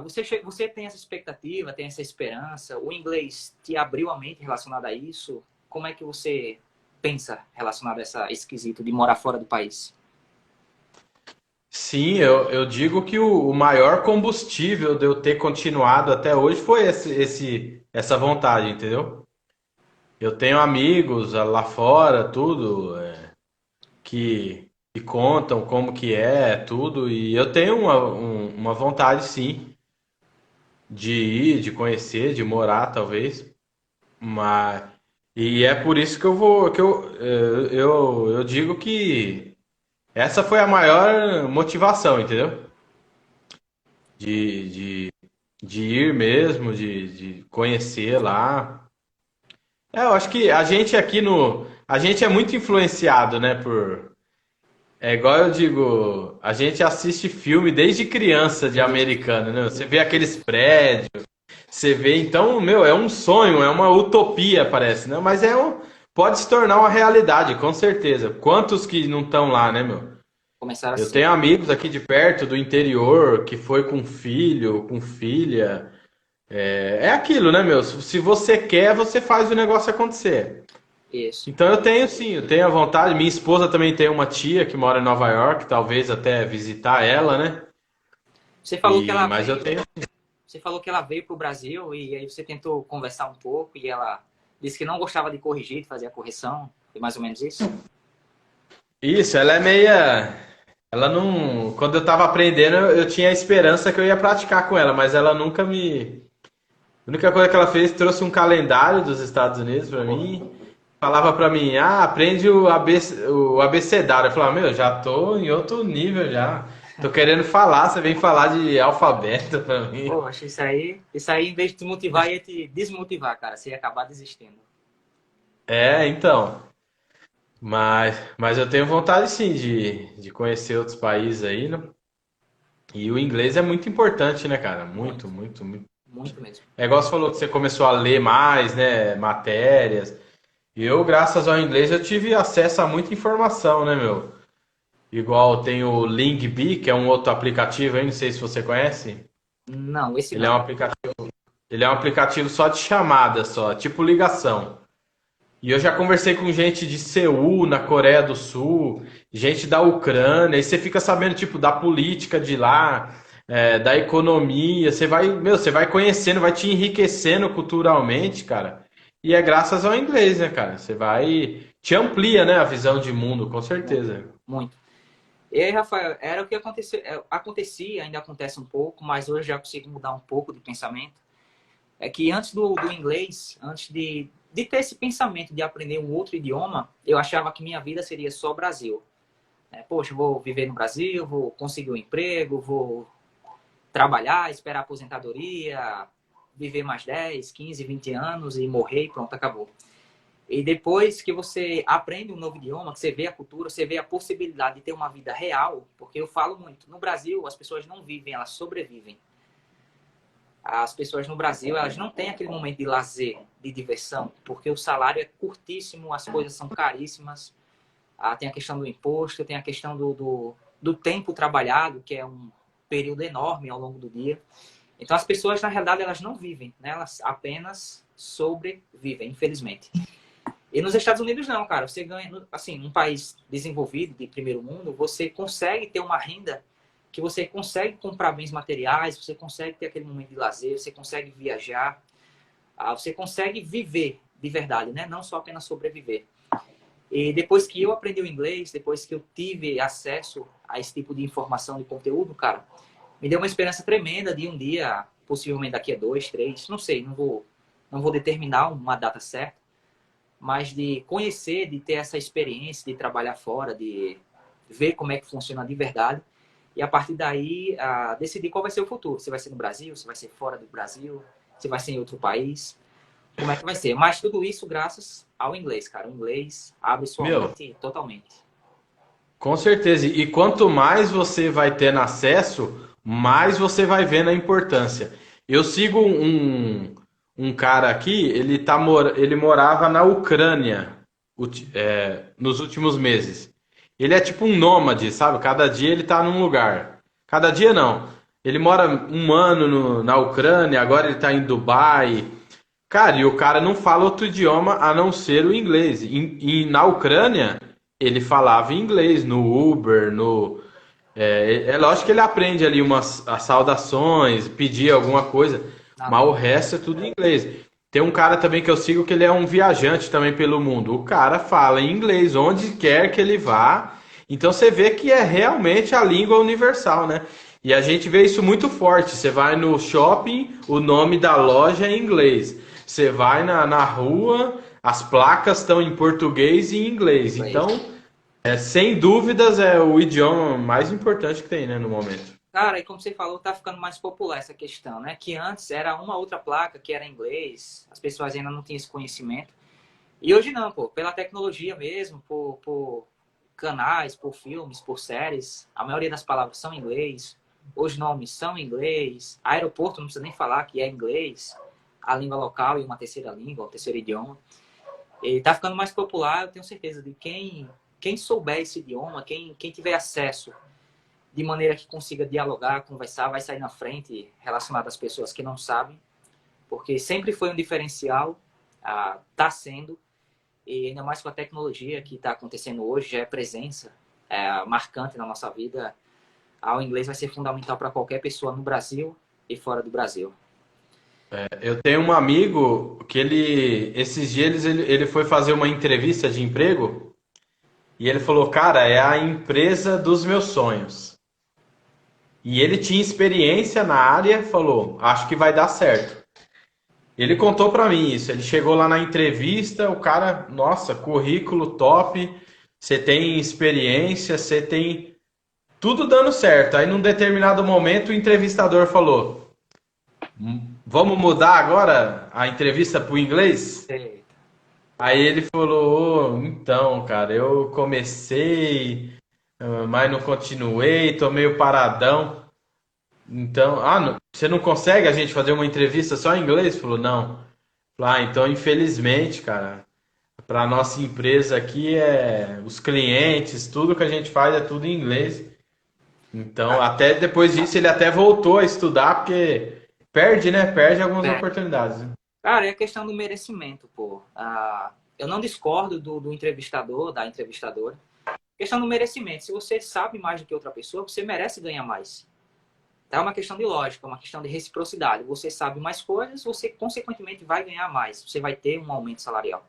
Você tem essa expectativa, tem essa esperança? O inglês te abriu a mente relacionado a isso? Como é que você pensa relacionado a esse quesito de morar fora do país? Sim, eu digo que o maior combustível de eu ter continuado até hoje foi essa vontade, entendeu? Eu tenho amigos lá fora, tudo, que contam como que é, tudo, e eu tenho uma vontade, sim, de ir, de conhecer, de morar, talvez, mas, e é por isso que eu digo que essa foi a maior motivação, entendeu? De, de, de ir mesmo, de conhecer lá. Eu acho que a gente aqui a gente é muito influenciado, né, é igual eu digo, a gente assiste filme desde criança de americano, né? Você vê aqueles prédios, você vê, então, meu, é um sonho, é uma utopia, parece, né? Mas pode se tornar uma realidade, com certeza. Quantos que não estão lá, né, meu? Começaram Eu assim. tenho amigos aqui de perto, do interior, que foi com filho, com filha. É aquilo, né, meu? Se você quer, você faz o negócio acontecer. Isso. Então eu tenho sim, eu tenho a vontade. Minha esposa também tem uma tia que mora em Nova York, talvez até visitar ela, né? Você falou que ela Mas eu veio, tenho. você falou que ela veio para o Brasil e aí você tentou conversar um pouco e ela disse que não gostava de corrigir, de fazer a correção. Foi mais ou menos isso? Isso, ela é meia. Ela não. Quando eu tava aprendendo, eu tinha a esperança que eu ia praticar com ela, mas ela nunca me. A única coisa que ela fez, trouxe um calendário dos Estados Unidos pra mim, falava pra mim, aprende o abecedário. Eu falava, meu, já tô em outro nível já. Tô querendo falar, você vem falar de alfabeto pra mim. Poxa, isso aí, em vez de te motivar, ia te desmotivar, cara. Você ia acabar desistindo. É, então. Mas eu tenho vontade sim de conhecer outros países aí, né? E o inglês é muito importante, né, cara? Muito, Muito, muito, muito. muito mesmo. É igual você falou que você começou a ler mais, né? Matérias. E eu, graças ao inglês, eu tive acesso a muita informação, né, meu? Igual tem o Linkbee, que é um outro aplicativo aí, não sei se você conhece. Não, esse Ele é um não. aplicativo, ele é um aplicativo só de chamada, só, tipo ligação. E eu já conversei com gente de Seul, na Coreia do Sul, gente da Ucrânia, e você fica sabendo, tipo, da política de lá, da economia, você vai, meu, você vai conhecendo, vai te enriquecendo culturalmente, cara. E é graças ao inglês, né, cara? Você vai, te amplia, né, a visão de mundo, com Muito, certeza. muito. E aí, Rafael, era o que acontecia, ainda acontece um pouco, mas hoje já consigo mudar um pouco de pensamento. É que antes do inglês, antes de ter esse pensamento de aprender um outro idioma, eu achava que minha vida seria só Brasil. Poxa, vou viver no Brasil, vou conseguir um emprego, vou trabalhar, esperar a aposentadoria, viver mais 10, 15, 20 anos e morrer e pronto, acabou. E depois que você aprende um novo idioma, que você vê a cultura, você vê a possibilidade de ter uma vida real, porque eu falo muito, no Brasil as pessoas não vivem, elas sobrevivem. As pessoas no Brasil, elas não têm aquele momento de lazer, de diversão, porque o salário é curtíssimo, as coisas são caríssimas. Tem a questão do imposto, tem a questão do tempo trabalhado, que é um período enorme ao longo do dia. Então, as pessoas, na realidade, elas não vivem, né? Elas apenas sobrevivem, infelizmente. E nos Estados Unidos, não, cara. Você ganha, assim, num país desenvolvido, de primeiro mundo, você consegue ter uma renda que você consegue comprar bens materiais, você consegue ter aquele momento de lazer, você consegue viajar, você consegue viver de verdade, né? Não só apenas sobreviver. E depois que eu aprendi o inglês, depois que eu tive acesso a esse tipo de informação, de conteúdo, cara, me deu uma esperança tremenda de um dia, possivelmente daqui a 2, 3, não sei, não vou determinar uma data certa, mas de conhecer, de ter essa experiência, de trabalhar fora, de ver como é que funciona de verdade. E a partir daí, decidir qual vai ser o futuro. Se vai ser no Brasil, se vai ser fora do Brasil, se vai ser em outro país, como é que vai ser. Mas tudo isso graças ao inglês, cara. O inglês abre sua Meu, mente totalmente. com certeza. E quanto mais você vai tendo acesso, mais você vai vendo a importância. Eu sigo um cara aqui, ele morava na Ucrânia, nos últimos meses. Ele é tipo um nômade, sabe? Cada dia ele tá num lugar. Cada dia não. Ele mora um ano na Ucrânia, agora ele tá em Dubai. Cara, e o cara não fala outro idioma a não ser o inglês. E na Ucrânia, ele falava inglês no Uber, no. É lógico que ele aprende ali umas as saudações, pedir alguma coisa, mas o Nada. resto é tudo em inglês. Tem um cara também que eu sigo que ele é um viajante também pelo mundo. O cara fala em inglês onde quer que ele vá. Então você vê que é realmente a língua universal, né? E a gente vê isso muito forte. Você vai no shopping, o nome da loja é em inglês. Você vai na rua, as placas estão em português e em inglês. Inglês. Então, sem dúvidas, é o idioma mais importante que tem, né, no momento. Cara, e como você falou, tá ficando mais popular essa questão, né? Que antes era uma outra placa que era em inglês, as pessoas ainda não tinham esse conhecimento. E hoje não, pô, pela tecnologia mesmo, por canais, por filmes, por séries, a maioria das palavras são em inglês, os nomes são em inglês, aeroporto não precisa nem falar que é inglês, a língua local e uma terceira língua, um terceiro idioma. E tá ficando mais popular, eu tenho certeza de quem souber esse idioma, quem tiver acesso de maneira que consiga dialogar, conversar, vai sair na frente relacionado às pessoas que não sabem, porque sempre foi um diferencial, tá sendo, e ainda mais com a tecnologia que está acontecendo hoje, já é presença marcante na nossa vida. O inglês vai ser fundamental para qualquer pessoa no Brasil e fora do Brasil. Eu tenho um amigo que esses dias ele foi fazer uma entrevista de emprego e ele falou, cara, é a empresa dos meus sonhos. E ele tinha experiência na área, falou, acho que vai dar certo. Ele contou pra mim isso. Ele chegou lá na entrevista, o cara, nossa, currículo top, você tem experiência, você tem tudo dando certo. Aí num determinado momento o entrevistador falou: vamos mudar agora a entrevista para o inglês? Eita. Aí ele falou: então, cara, eu comecei, mas não continuei, tô meio paradão. Então, você não consegue a gente fazer uma entrevista só em inglês? Falou: não. Então, infelizmente, cara, para nossa empresa aqui os clientes, tudo que a gente faz é tudo em inglês. Então, até depois disso ele até voltou a estudar porque perde, né? Perde algumas oportunidades, né? Cara, é questão do merecimento, pô. Eu não discordo do entrevistador, da entrevistadora. Questão do merecimento. Se você sabe mais do que outra pessoa, você merece ganhar mais. Então, é uma questão de lógica, é uma questão de reciprocidade. Você sabe mais coisas, você consequentemente vai ganhar mais. Você vai ter um aumento salarial.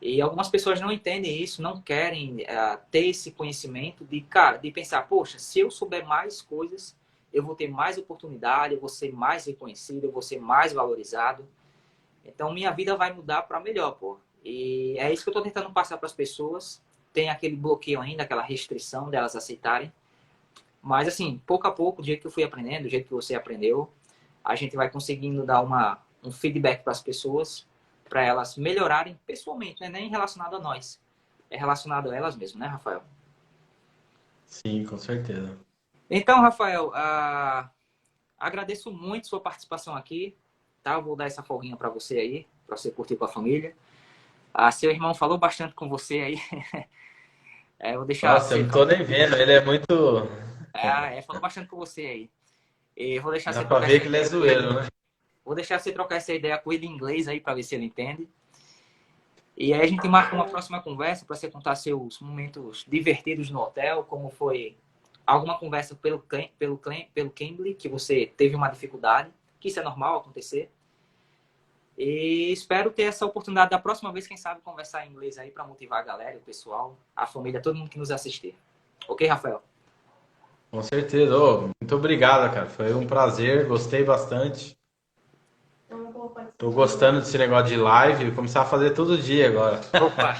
E algumas pessoas não entendem isso, não querem ter esse conhecimento de pensar, poxa, se eu souber mais coisas, eu vou ter mais oportunidade, eu vou ser mais reconhecido, eu vou ser mais valorizado. Então, minha vida vai mudar para melhor, pô. E é isso que eu estou tentando passar para as pessoas. Tem aquele bloqueio ainda, aquela restrição delas aceitarem. Mas, assim, pouco a pouco, do jeito que eu fui aprendendo, do jeito que você aprendeu, a gente vai conseguindo dar um feedback para as pessoas, para elas melhorarem pessoalmente, não é nem relacionado a nós. É relacionado a elas mesmas, né, Rafael? Sim, com certeza. Então, Rafael, agradeço muito sua participação aqui, tá? Eu vou dar essa folguinha para você aí, para você curtir com a família. Seu irmão falou bastante com você aí. Eu vou deixar Nossa, você... eu não tô nem vendo, ele é muito. falou bastante com você aí. E vou deixar Dá você pra trocar ver essa que ele é ideia com ele. zoeiro, né? Vou deixar você trocar essa ideia com ele em inglês aí, para ver se ele entende. E aí a gente marca uma próxima conversa para você contar seus momentos divertidos no hotel, como foi alguma conversa pelo Cambly, que você teve uma dificuldade, que isso é normal acontecer. E espero ter essa oportunidade da próxima vez, quem sabe, conversar em inglês aí para motivar a galera, o pessoal, a família, todo mundo que nos assistir. Ok, Rafael? Com certeza. Ô, muito obrigado, cara. Foi um prazer, gostei bastante. Tô gostando desse negócio de live, vou começar a fazer todo dia agora. Opa!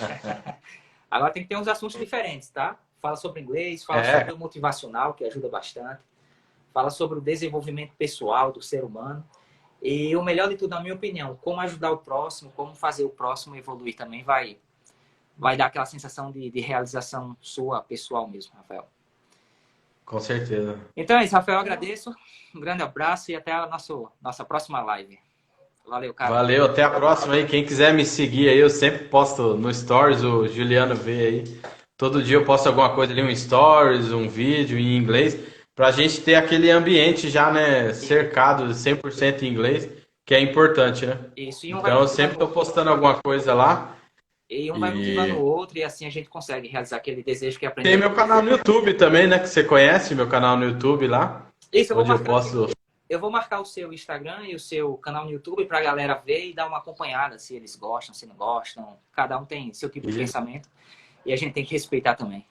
Agora tem que ter uns assuntos diferentes, tá? Fala sobre inglês, fala É, sobre o motivacional, que ajuda bastante. Fala sobre o desenvolvimento pessoal do ser humano. E o melhor de tudo, na minha opinião, como ajudar o próximo, como fazer o próximo evoluir também vai dar aquela sensação de realização sua, pessoal mesmo, Rafael. com certeza. Então é isso, Rafael, eu agradeço. Um grande abraço e até a nossa próxima live. Valeu, cara. Valeu, até a próxima aí. Quem quiser me seguir aí, eu sempre posto no Stories, o Juliano vê aí. Todo dia eu posto alguma coisa ali, um Stories, um vídeo em inglês, pra gente ter aquele ambiente já, né, cercado 100% em inglês, que é importante, né? Isso, e um vai Então eu sempre motivando o tô outro. postando alguma coisa lá. E um vai motivando o E outro, e assim a gente consegue realizar aquele desejo que tem aprendeu. meu canal no YouTube também, né? Que você conhece, meu canal no YouTube lá, Isso, onde eu posto. eu vou marcar o seu Instagram e o seu canal no YouTube para a galera ver e dar uma acompanhada, se eles gostam, se não gostam. Cada um tem seu tipo de Isso, pensamento e a gente tem que respeitar também.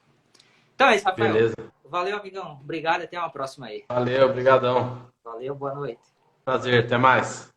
Então é isso, Rafael. beleza. Valeu, amigão. Obrigado, até uma próxima aí. Valeu, obrigadão. Valeu, boa noite. Prazer, até mais.